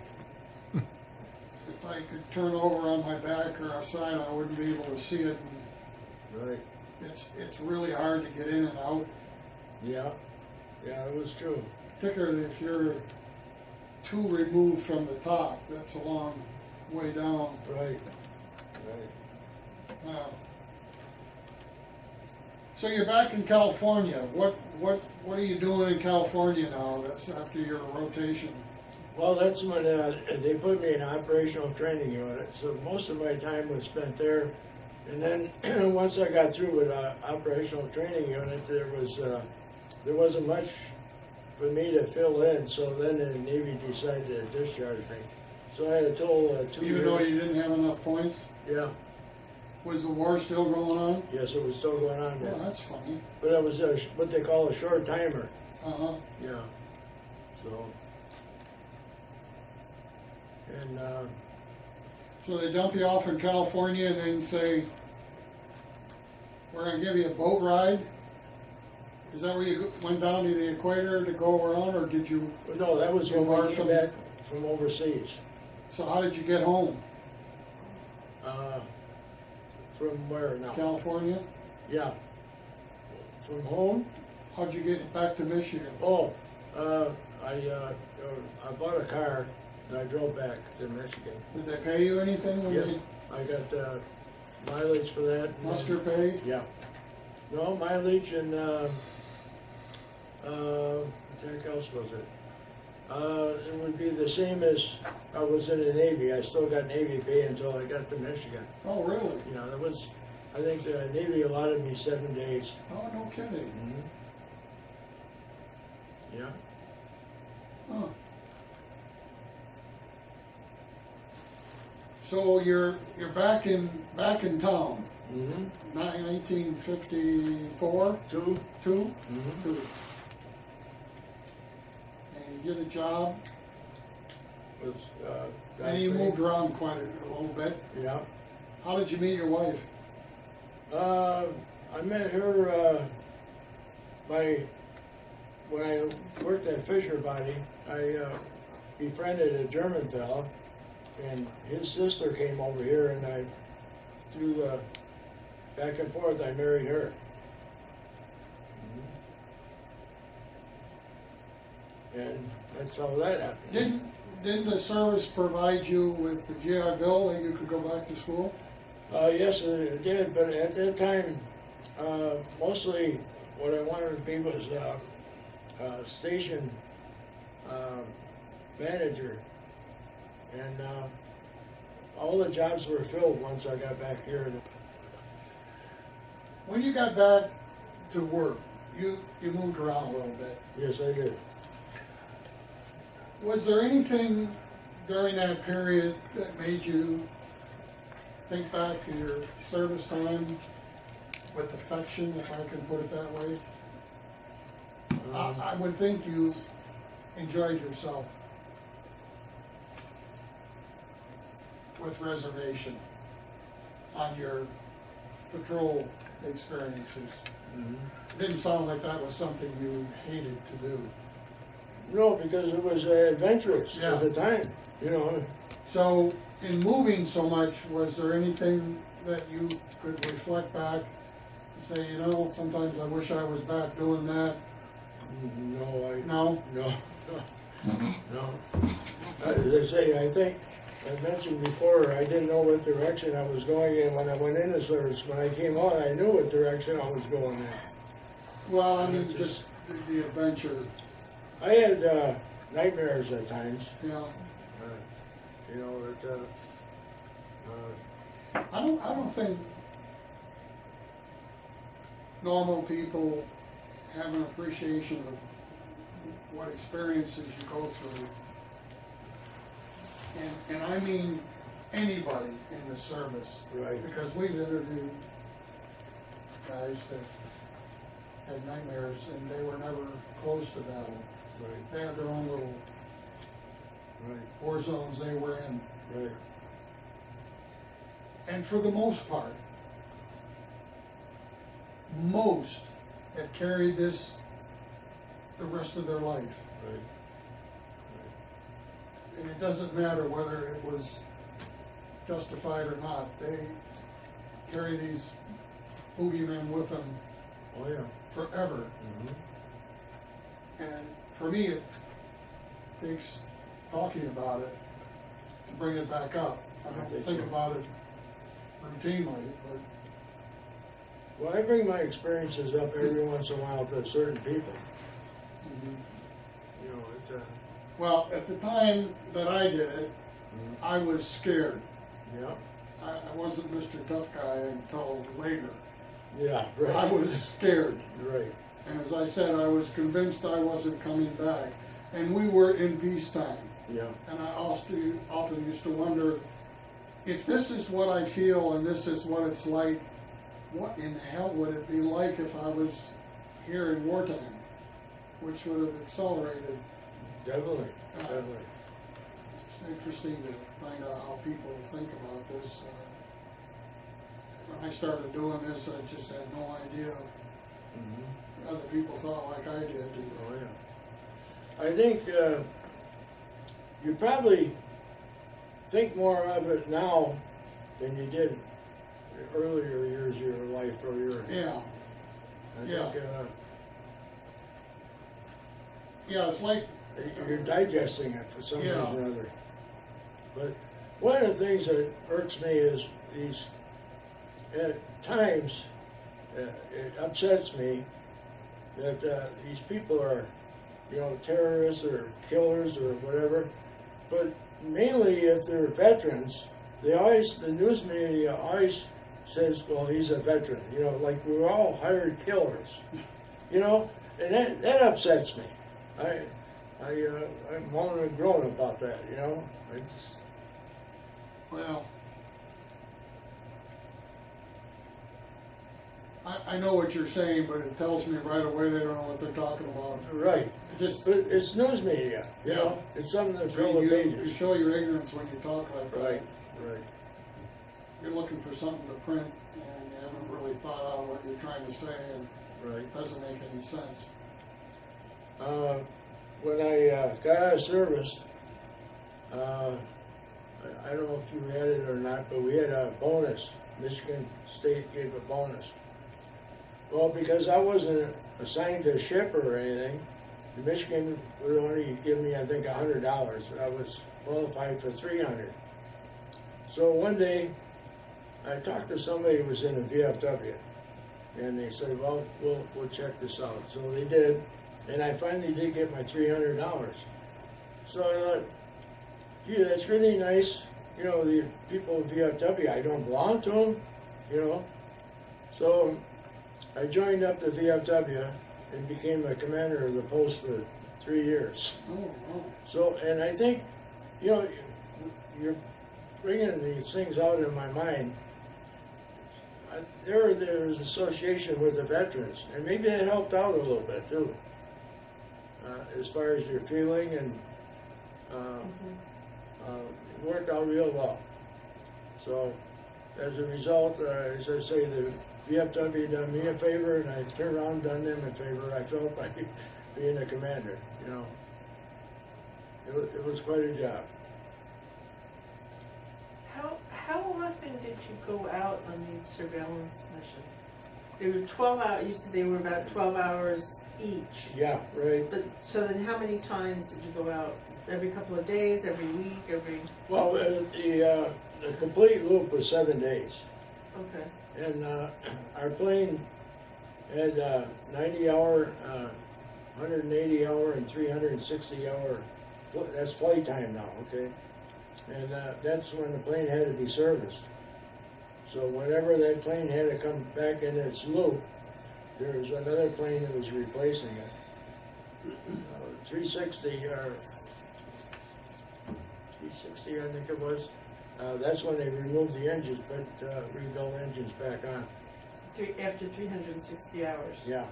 If I could turn over on my back or outside, I wouldn't be able to see it. And right, it's really hard to get in and out, yeah, it was true, particularly if you're too removed from the top. That's a long way down. right. So you're back in California. What are you doing in California now? That's after your rotation. Well, that's when they put me in an operational training unit, so most of my time was spent there. And then once I got through with operational training unit, there wasn't much for me to fill in. So then the Navy decided to discharge me. So I had a total of 2 years. Even though you didn't have enough points? Yeah. Was the war still going on? Yes, it was still going on Well, then. that's funny. But it was what they call a short timer. Uh-huh. Yeah. So. And So they dump you off in California and then say, we're gonna give you a boat ride Is that where you went down to the equator to go around, or did you, No, that was You when were we came from- back from overseas. so how did you get home? From where now? California? Yeah. From home? How'd you get back to Michigan? Oh, I bought a car and I drove back to Michigan. Did they pay you anything when Yes, they, I got mileage for that. and then- muster pay? Yeah. No, mileage and, what the heck else was it? It would be the same as I was in the Navy. I still got Navy pay until I got to Michigan. Oh, really? You know, that was, I think the Navy allotted me 7 days. Oh, no kidding. Yeah. Huh. So you're back in town, Mm-hmm. 1954, 2. two? Mm-hmm. Two. And you get a job, Was, and you moved around quite a little bit. Yeah. How did you meet your wife? I met her, when I worked at Fisher Body, I befriended a German fellow, and his sister came over here, and I, through back and forth, I married her. And that's how that happened. Didn't the service provide you with the GI Bill that you could go back to school? Yes, it did, but at that time, mostly what I wanted to be was station manager. And all the jobs were filled once I got back here. When you got back to work, you moved around a little bit. Yes, I did. Was there anything during that period that made you think back to your service time with affection, if I can put it that way? I would think you enjoyed yourself with reservation on your patrol experiences. It didn't sound like that was something you hated to do. No, because it was adventurous Yeah. at the time, you know. So, in moving so much, was there anything that you could reflect back and say, you know, sometimes I wish I was back doing that? No, No? no. As I say, I think I mentioned before, I didn't know what direction I was going in when I went in the service. When I came out, I knew what direction I was going in. Well, I mean, just the adventure, I had nightmares at times. yeah. You know, that, I don't think normal people have an appreciation of what experiences you go through. And I mean anybody in the service. right. Because we've interviewed guys that had nightmares and they were never close to battle. Right, They had their own little right, war zones they were in. right. And for the most part, most have carried this the rest of their life. Right. And it doesn't matter whether it was justified or not. They carry these boogeymen with them Oh, yeah. forever. And for me, it takes talking about it to bring it back up. I I don't think think so. about it routinely, but Well, I bring my experiences up every once in a while to certain people. You know, well, at the time that I did it, I was scared. yeah, I wasn't Mr. Tough Guy until later. yeah, right. I was scared. Right, And as I said, I was convinced I wasn't coming back. And we were in peacetime. yeah, And I often used to wonder, if this is what I feel and this is what it's like, what in the hell would it be like if I was here in wartime? Which would have accelerated. definitely, definitely. It's interesting to find out how people think about this. When I started doing this, I just had no idea other people thought like I did. Oh, yeah. I think you probably think more of it now than you did earlier years of your life or your. Yeah, I yeah. think yeah, it's like, you're digesting it for some Yeah. reason or other. But one of the things that irks me is these, at times, it upsets me that these people are, you know, terrorists or killers or whatever. But mainly if they're veterans, the news media always says, well, he's a veteran. You know, like we're all hired killers. You know, and that upsets me. I'm moaning and groaning about that, you know. I just, well, I know what you're saying, but it tells me right away they don't know what they're talking about. right. Just, But it's news media, you Yeah. know. It's something to fill the you pages. show your ignorance when you talk like that. Right, right. You're looking for something to print, and you haven't really thought out what you're trying to say, and Right. it doesn't make any sense. When I got out of service, I don't know if you had it or not, but we had a bonus. Michigan State gave a bonus. Well, because I wasn't assigned to a ship or anything, Michigan would only give me, I think, $100. I was qualified for $300. So one day, I talked to somebody who was in the VFW, and they said, well, we'll check this out. So they did, and I finally did get my $300. So I thought, gee, that's really nice. You know, the people of VFW, I don't belong to them, you know. So I joined up the VFW and became a commander of the post for 3 years. Oh, wow. So, and I think, you know, you're bringing these things out in my mind. There's association with the veterans, and maybe that helped out a little bit too, as far as your feeling, and it worked out real well. So, as a result, as I say, the VFW done me a favor, and I turned around and done them a favor. I felt by being a commander, you know. It was quite a job. How often did you go out on these surveillance missions? They were 12 hours, you said they were about 12 hours each. Yeah, right. But, so then how many times did you go out? Every couple of days, every week, every? Well, the complete loop was 7 days. Okay. And our plane had 90-hour, 180-hour, and 360-hour. That's flight time now, okay? And that's when the plane had to be serviced. So whenever that plane had to come back in its loop, there was another plane that was replacing it. 360 or 360, I think it was. That's when they removed the engines, put rebuilt engines back on. After 360 hours? Yeah.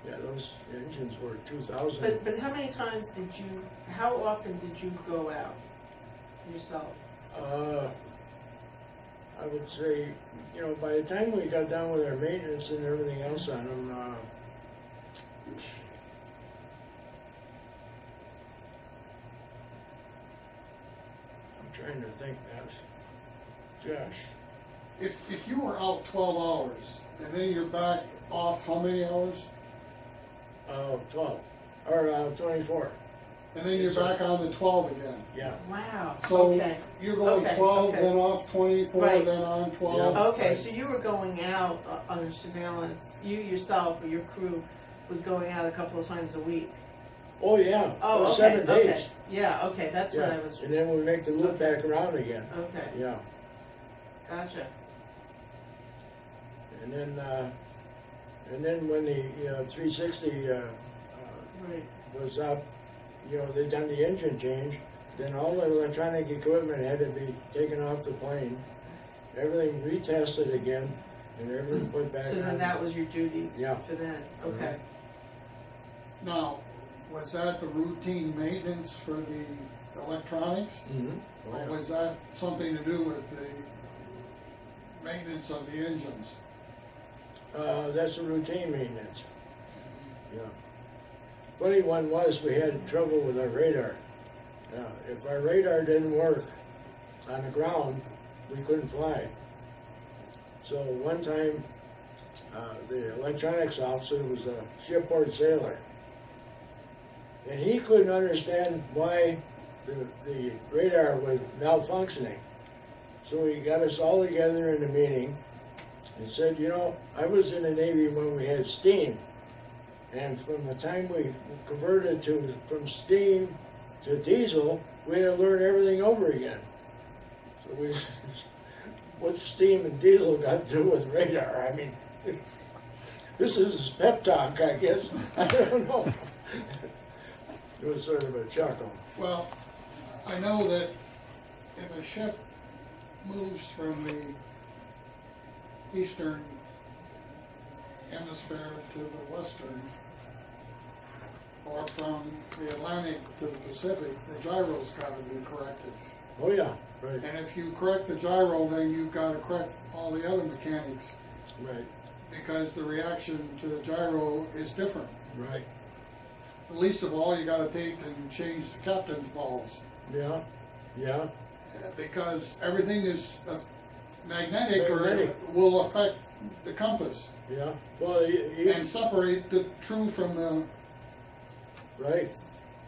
Yeah, those engines were 2,000. But how many times how often did you go out yourself? I would say, you know, by the time we got done with our maintenance and everything else on them, I'm trying to think now. Gosh. If you were out 12 hours, and then you're back off how many hours? 12, or 24. And then you're back on the 12 again. Yeah. Wow. So Okay. you're going Okay, 12, okay. then off 24, Right. then on 12. Yeah. Okay, so you were going out on surveillance, you yourself or your crew was going out a couple of times a week? Oh, yeah. It Oh, was okay, 7 days. okay. Yeah, okay, that's what Yeah. I was, And then we make the loop Okay. back around again. okay, Yeah. gotcha. And then when the 360 Right. was up, you know, they done the engine change, then all the electronic equipment had to be taken off the plane, everything retested again, and everything put back So on. then that was your duties Yeah. for then, okay. Now, was that the routine maintenance for the electronics? Mhm. Oh, Or yeah. was that something to do with the maintenance of the engines? That's a routine maintenance. Yeah. Funny one was we had trouble with our radar. If our radar didn't work on the ground, we couldn't fly. So one time, the electronics officer was a shipboard sailor, and he couldn't understand why the radar was malfunctioning. So he got us all together in a meeting and said, you know, I was in the Navy when we had steam, and from the time we converted from steam to diesel, we had to learn everything over again. So we, what's steam and diesel got to do with radar? I mean, this is pep talk, I guess. I don't know. It was sort of a chuckle. Well, I know that if a ship moves from the eastern hemisphere to the western, or from the Atlantic to the Pacific, the gyro's got to be corrected. Oh yeah, right, And if you correct the gyro, then you've got to correct all the other mechanics, right, because the reaction to the gyro is different. right. Least of all, you got to take and change the captain's balls, Yeah, yeah, because everything is magnetic, Magnetic. or will affect the compass yeah. Well, and separate the true from the right,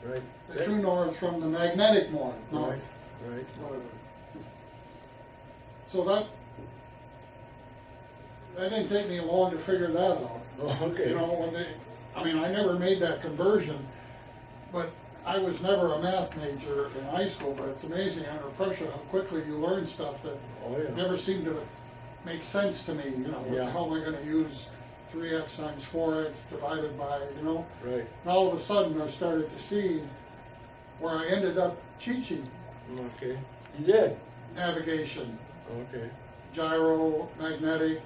right. true north from the magnetic north. Right, right. Whatever. So that didn't take me long to figure that out. Oh, okay. You know, I mean, I never made that conversion, but I was never a math major in high school, but it's amazing under pressure how quickly you learn stuff that Oh yeah. never seemed to make sense to me. You know, Yeah. how am I going to use 3x times 4x divided by, you know? Right. And all of a sudden I started to see where I ended up teaching Okay. You did. navigation, Okay. gyro, magnetic,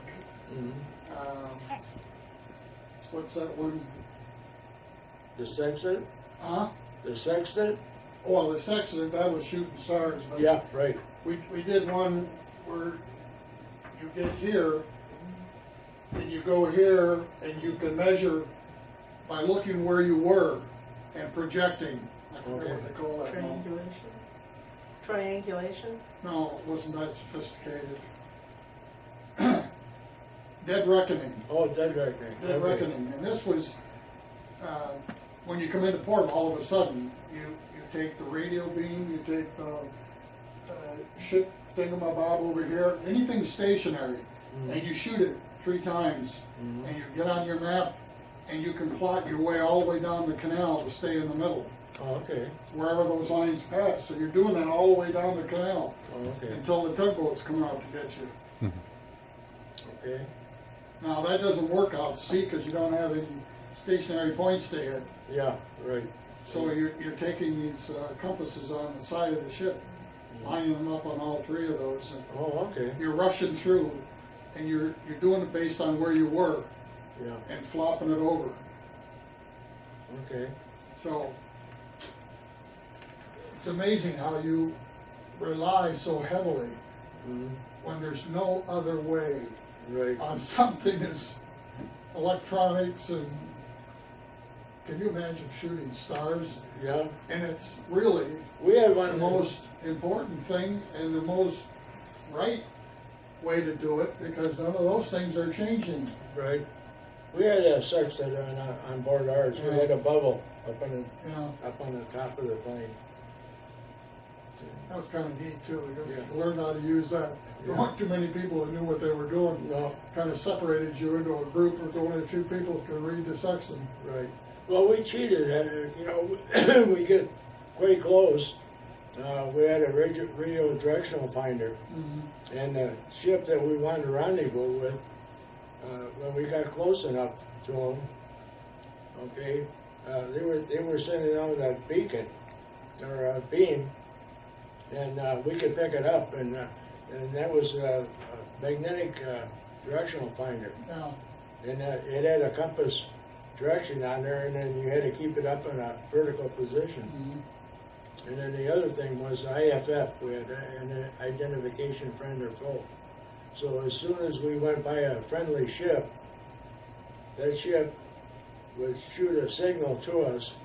Mm-hmm. what's that one? The sextant? Huh? The sextant? Well, the sextant, that was shooting stars, but Yeah, right. we did one where you get here, and you go here, and you can measure by looking where you were and projecting. I forget Okay. what they call that now. Triangulation? Triangulation? No, it wasn't that sophisticated. Dead reckoning. Oh, dead reckoning. Dead Okay. reckoning. And this was, when you come into port, all of a sudden, you take the radio beam, you take the ship thingamabob over here, anything stationary, and you shoot it 3 times, and you get on your map, and you can plot your way all the way down the canal to stay in the middle, Oh, okay. wherever those lines pass. So you're doing that all the way down the canal Oh, okay. until the tugboats come out to get you. Okay. Now, that doesn't work out to sea because you don't have any stationary points to hit. Yeah, right. So you're taking these compasses on the side of the ship, lining them up on all 3 of those, and Oh, okay. you're rushing through, and you're doing it based on where you were Yeah. and flopping it over. Okay. So it's amazing how you rely so heavily Mm-hmm. when there's no other way Right. on something as electronics and can you imagine shooting stars? Yeah. And it's really We had the one. most important thing and the most right way to do it because none of those things are changing. Right. We had a sextant on board ours. We had a bubble up on You know, the top of the plane. that was kind of neat too. Because Yeah. you learned how to use that. There Yeah. weren't too many people that knew what they were doing. No. Kind of separated you into a group with only a few people who could read the sextant. Right. Well, we cheated at it. You know, we get quite close. We had a radio directional finder, and the ship that we wanted to rendezvous with, when we got close enough to them, okay, they were sending out a beacon or a beam, and we could pick it up, and that was a magnetic directional finder, Now, and it had a compass direction on there, and then you had to keep it up in a vertical position. And then the other thing was IFF, we had an identification friend or foe. So as soon as we went by a friendly ship, that ship would shoot a signal to us,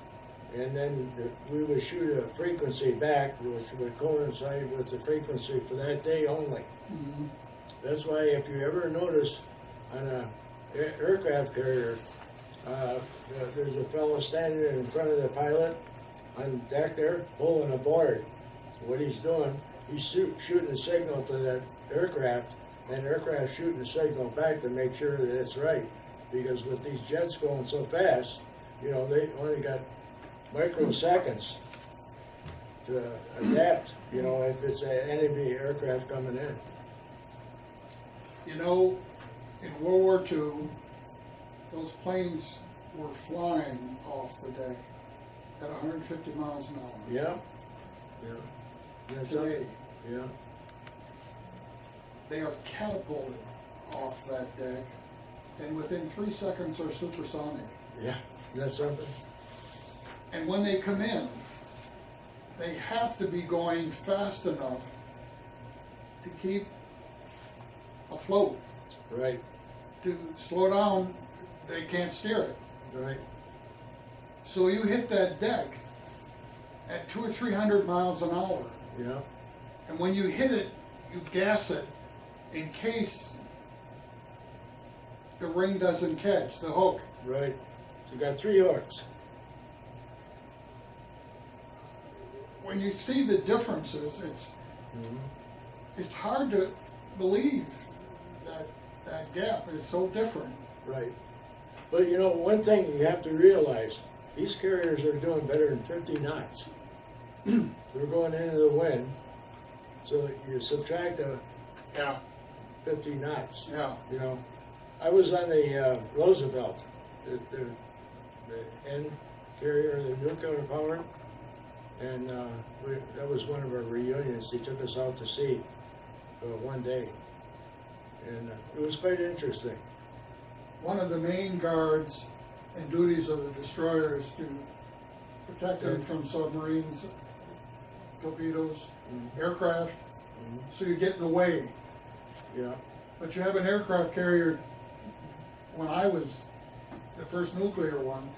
and then we would shoot a frequency back, which would coincide with the frequency for that day only. Mhm. That's why if you ever notice on a aircraft carrier, there's a fellow standing in front of the pilot on deck there, pulling a board. What he's doing, he's shooting a signal to that aircraft, and the aircraft shooting a signal back to make sure that it's right. Because with these jets going so fast, you know, they only got microseconds to adapt, you know, if it's an enemy aircraft coming in. You know, in World War II, those planes were flying off the deck at 150 miles an hour. Yeah, yeah. That's Today, yeah, they are catapulted off that deck, and within 3 seconds are supersonic. yeah. That's something. And when they come in, they have to be going fast enough to keep afloat. Right, To slow down, they can't steer it. right. So you hit that deck at 200 or 300 miles an hour. Yeah, And when you hit it, you gas it in case the ring doesn't catch, the hook. right. So you got 3 hooks. When you see the differences, Mhm. it's hard to believe that that gap is so different. Right. But you know, one thing you have to realize, these carriers are doing better than 50 knots. They're going into the wind, so you subtract a Yeah. 50 knots. Yeah. You know, I was on the Roosevelt, the N carrier, the nuclear power, and that was one of our reunions. They took us out to sea one day, and it was quite interesting. One of the main guards and duties of the destroyer is to protect them from submarines, torpedoes, aircraft, so you get in the way. Yeah, But you have an aircraft carrier, when I was the first nuclear one,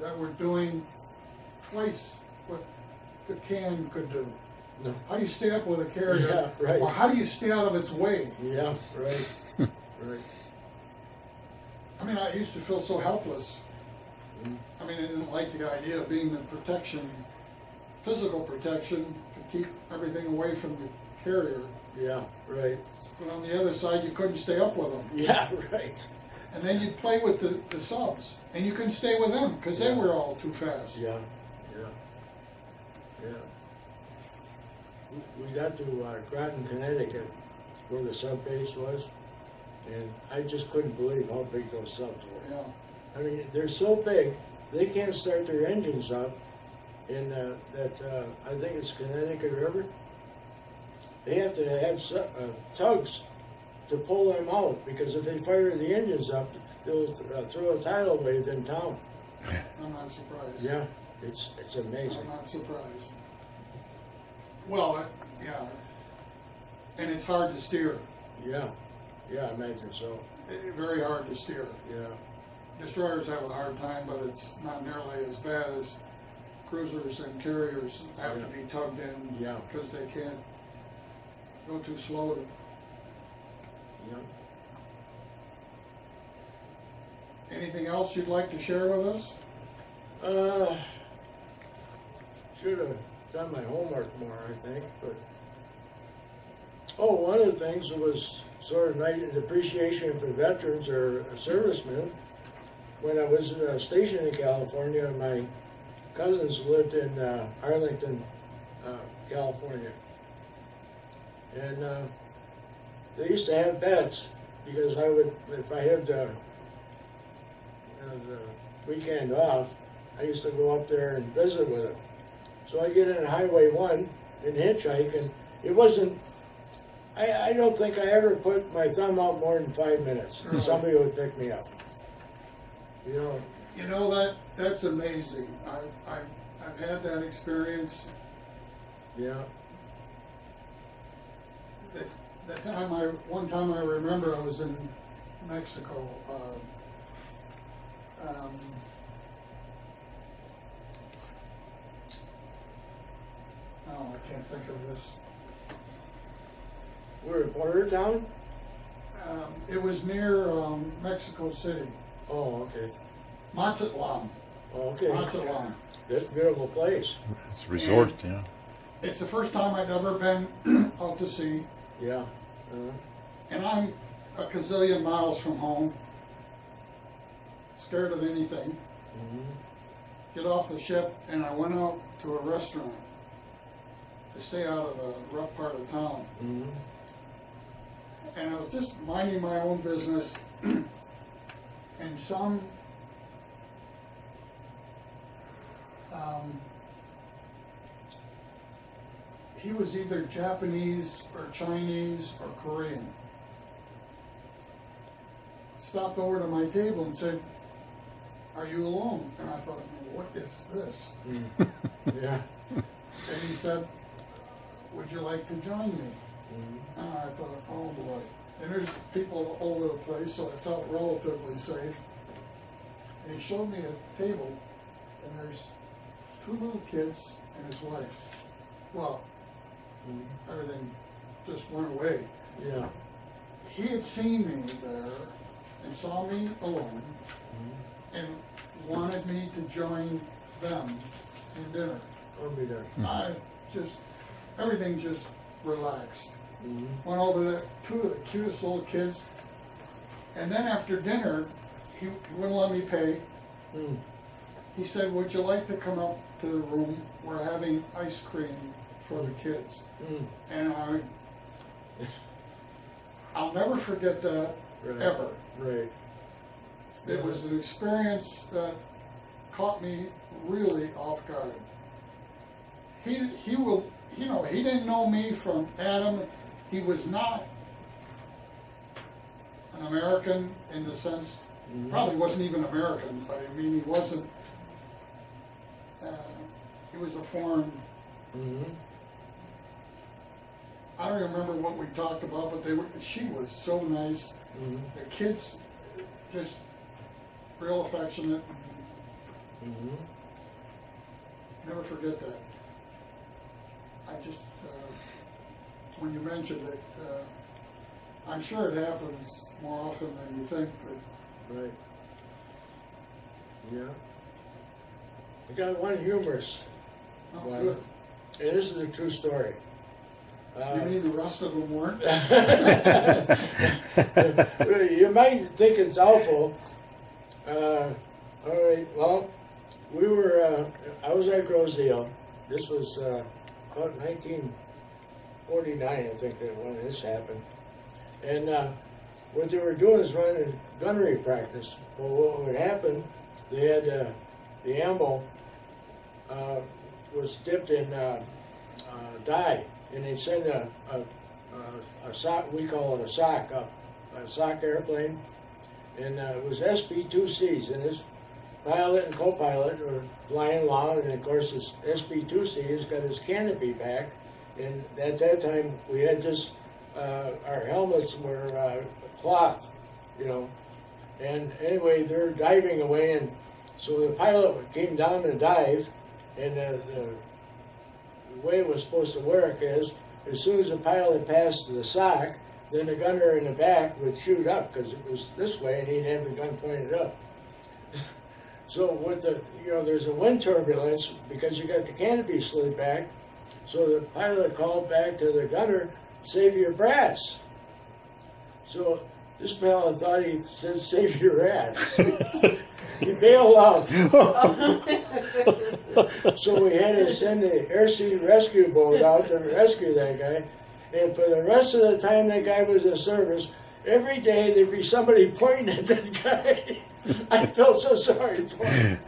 that were doing twice what the can could do. no. How do you stay up with a carrier? Yeah, right. Or how do you stay out of its way? Yeah, right, right. I mean, I used to feel so helpless. Mm. I mean, I didn't like the idea of being the protection, physical protection, to keep everything away from the carrier. Yeah, right. But on the other side, you couldn't stay up with them. Yeah, right. And then you'd play with the subs, and you couldn't stay with them, because they Yeah. were all too fast. Yeah, yeah, yeah. We got to Groton, Connecticut, where the sub base was, and I just couldn't believe how big those subs were. Yeah. I mean, they're so big, they can't start their engines up in I think it's Connecticut River. They have to have tugs to pull them out, because if they fire the engines up, they'll throw a tidal wave in town. I'm not surprised. Yeah, it's amazing. I'm not surprised. Well, yeah. And it's hard to steer. Yeah, yeah, I imagine so. Very hard to steer. Yeah, Destroyers have a hard time, but it's not nearly as bad as cruisers and carriers have to be tugged in. Yeah. Because they can't go too slow to. yeah. Anything else you'd like to share with us? Should have done my homework more, I think, but. Oh, one of the things was sort of nice appreciation for veterans or servicemen. When I was stationed in California, my cousins lived in Arlington, California. And they used to have bets, because I would, if I had the weekend off, I used to go up there and visit with them. So I get in Highway 1 and hitchhike, and it wasn't, I don't think I ever put my thumb out more than 5 minutes, and somebody would pick me up. You know, That's amazing. I've had that experience. yeah, One time I remember I was in Mexico, Oh, I can't think of this. We're at border town? It was near Mexico City. Oh, okay. Mazatlan. Oh, okay. Mazatlan. That's a beautiful place. It's a resort, yeah. It's the first time I'd ever been out to sea, Yeah. and I'm a gazillion miles from home, scared of anything. Get off the ship, and I went out to a restaurant to stay out of the rough part of town. And I was just minding my own business, and some he was either Japanese or Chinese or Korean. Stopped over to my table and said, "Are you alone?" And I thought, "What is this?" Yeah. And he said, "Would you like to join me?" And I thought, oh boy. And there's people all over the place, so I felt relatively safe. And he showed me a table, and there's 2 little kids and his wife. Well, everything just went away. Yeah. He had seen me there and saw me alone and wanted me to join them in dinner. I'll be there. I just, everything just relaxed. Went over there, 2 of the cutest little kids. And then after dinner, he wouldn't let me pay. He said, "Would you like to come up to the room? We're having ice cream for the kids." And I'll never forget that, Right. ever. Right. It was an experience that caught me really off guard. He will, you know, he didn't know me from Adam. He was not an American in the sense, probably wasn't even American, but I mean, he wasn't, he was a foreign. I don't remember what we talked about, but she was so nice. The kids, just real affectionate. Never forget that. I just, when you mentioned it, I'm sure it happens more often than you think, but Right. Yeah. I got one humorous oh, one, good. and this is a true story. You mean the rest of them weren't? You might think it's awful. All right, well, we were, I was at Grosedale. This was about 1949, I think, that when this happened. And what they were doing is running gunnery practice. Well, what would happen, they had the ammo was dipped in dye, and they send a sock, we call it a sock, a sock airplane, and it was SB-2Cs, and this pilot and co-pilot were flying along, and of course this SB-2C has got his canopy back, and at that time we had just, our helmets were cloth, you know, and anyway, they're diving away, and so the pilot came down to dive, and the way it was supposed to work is, as soon as the pilot passed the sock, then the gunner in the back would shoot up, because it was this way, and he'd have the gun pointed up. So with the, you know, there's a wind turbulence, because you got the canopy slid back, so the pilot called back to the gunner, "Save your brass." So this fella thought he said, "Save your ass." He bailed out. So we had to send the air sea rescue boat out to rescue that guy. And for the rest of the time that guy was in service, every day there'd be somebody pointing at that guy. I felt so sorry for him.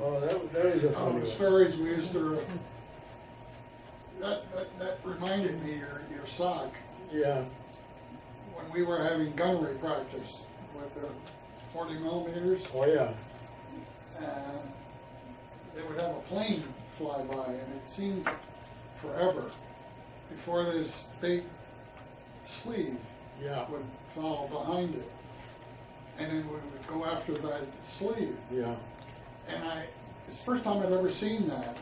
Oh, that was a funny The one. stories we used to, that reminded me, your sock, Yeah. when we were having gunnery practice with the 40 millimeters, Oh, yeah. they would have a plane fly by, and it seemed forever before this big sleeve Yeah, would follow behind it. And then we would go after that sleeve. yeah, And it's the first time I'd ever seen that.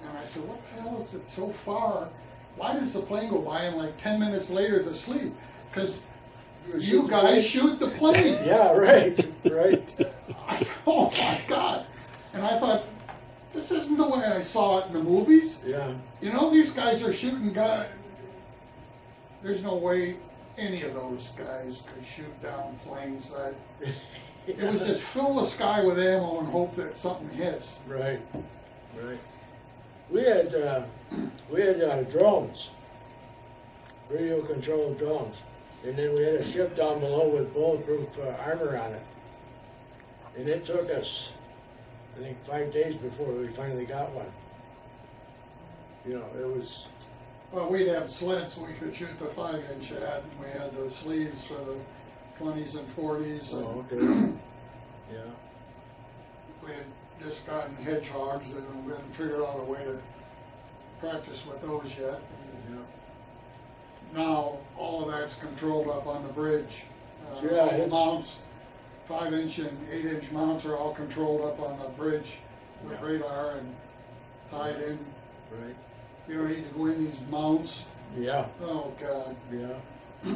And I said, what the hell is it so far? Why does the plane go by and like 10 minutes later the sleeve? Because you guys shoot the plane. yeah, right, right. I said, oh my God. And I thought, this isn't the way I saw it in the movies. Yeah, You know, these guys are shooting guys. There's no way any of those guys could shoot down planes that. It was just fill the sky with ammo and hope that something hits. right, right. We had drones, radio controlled drones, and then we had a ship down below with bulletproof armor on it. And it took us, I think, 5 days before we finally got one. You know, it was, Well, we'd have slits we could shoot the 5-inch at, and we had the sleeves for the 20s and 40s. And oh, okay. Yeah, we had just gotten hedgehogs, and we hadn't figured out a way to practice with those yet. yeah. Now, all of that's controlled up on the bridge. Yeah, All the it's- mounts, 5-inch and 8-inch mounts are all controlled up on the bridge with Yeah. radar and tied in. Right. You don't need to go in these mounts. Yeah, Oh, God. yeah.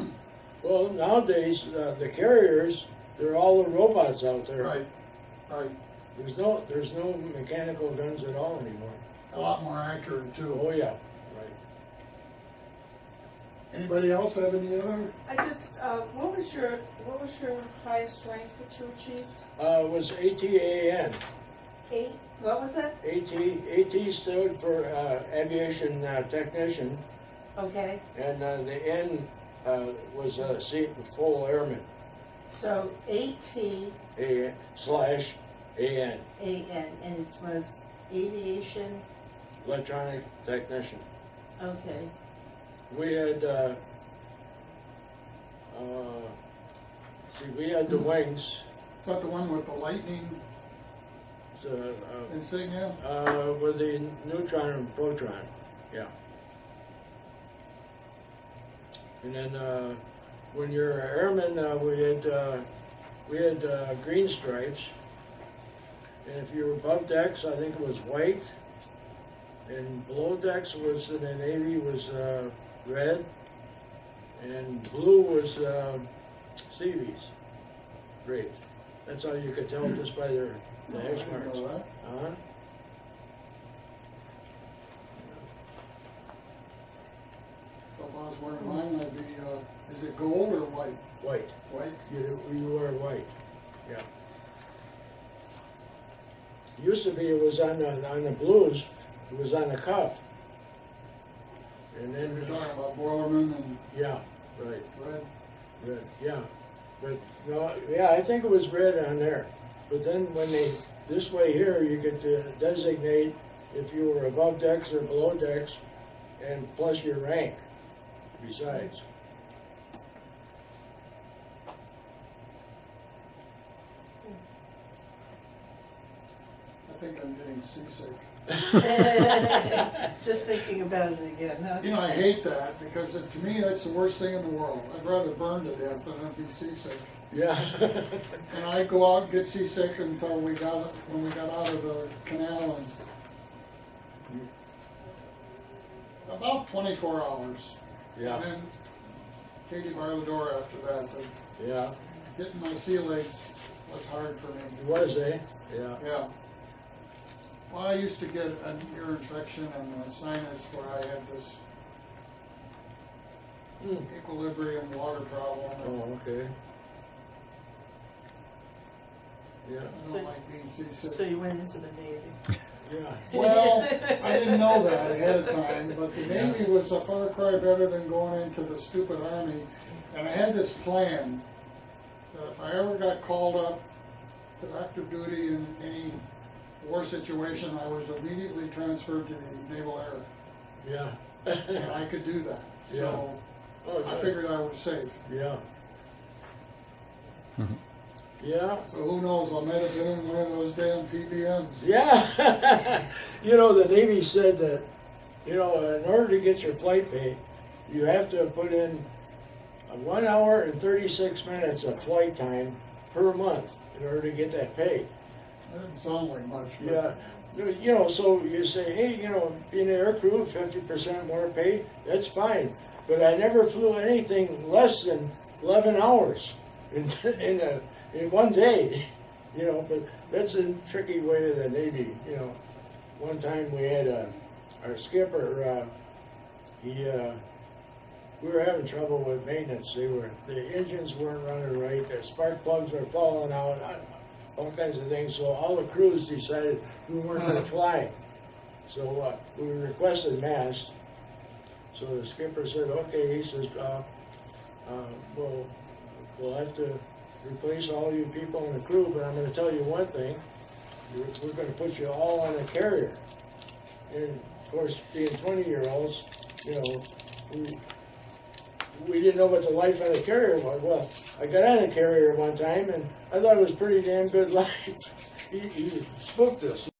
Well, nowadays, the carriers, they're all the robots out there. Right, right. There's no mechanical guns at all anymore. A lot more accurate, too. Oh, yeah, right. Anybody else have any other? I just, what was your highest rank that you achieved? It was ATAN. What was that? AT stood for aviation technician, Okay, and the N was seat full airman. so AT /AN, AN, and it was aviation, electronic technician. okay. We had, we had the wings, Is that the one with the lightning insignia? with the neutron and proton, yeah. And then, when you're an airman, we had green stripes. And if you were above decks, I think it was white. And below decks was, in the Navy, was red. And blue was Seabees. Great. That's how you could tell just by their No, I hash didn't marks. know that. Uh-huh. So if I was wearing mine, I'd be, is it gold or white? White. White? You were white, yeah. Used to be it was on the blues, it was on the cuff. And You're then, talking about Boilerman and yeah, right, red? yeah. But, no, yeah, I think it was red on there. But then when this way here, you could designate if you were above decks or below decks, and plus your rank besides. I think I'm getting seasick. Just thinking about it again, huh? You know, I hate that because to me, that's the worst thing in the world. I'd rather burn to death than be seasick. Yeah. And I'd go out and get seasick until when we got out of the canal, and about 24 hours. Yeah, And then Katie bar the door after that. yeah. Getting my sea legs was hard for me. It was, eh? Yeah. Yeah. Well, I used to get an ear infection and a sinus where I had this equilibrium water problem. Oh, okay. Yeah, I don't like being seasick. So you went into the Navy. yeah. Well, I didn't know that ahead of time, but the Navy was a far cry better than going into the stupid Army. And I had this plan that if I ever got called up to active duty in any war situation, I was immediately transferred to the Naval Air. Yeah. And I could do that. Yeah. So Oh, I good. figured I was safe. Yeah. Yeah. So who knows, I might have been in one of those damn PBMs. Yeah. You know, the Navy said that, you know, in order to get your flight pay, you have to put in 1 hour and 36 minutes of flight time per month in order to get that pay. That doesn't sound like much, but Yeah, you know, so you say, hey, you know, being an air crew, 50% more pay, that's fine. But I never flew anything less than 11 hours in one day, you know, but that's a tricky way of the Navy, you know. One time we had our skipper, we were having trouble with maintenance. The engines weren't running right, the spark plugs were falling out, all kinds of things. So all the crews decided we weren't going to fly. So we requested masks. So the skipper said, okay, he says, we'll have to replace all you people in the crew, but I'm going to tell you one thing. We're going to put you all on a carrier. And of course, being 20-year-olds, you know, we didn't know what the life on a carrier was. Well, I got on a carrier one time, and I thought it was pretty damn good life. he spooked us.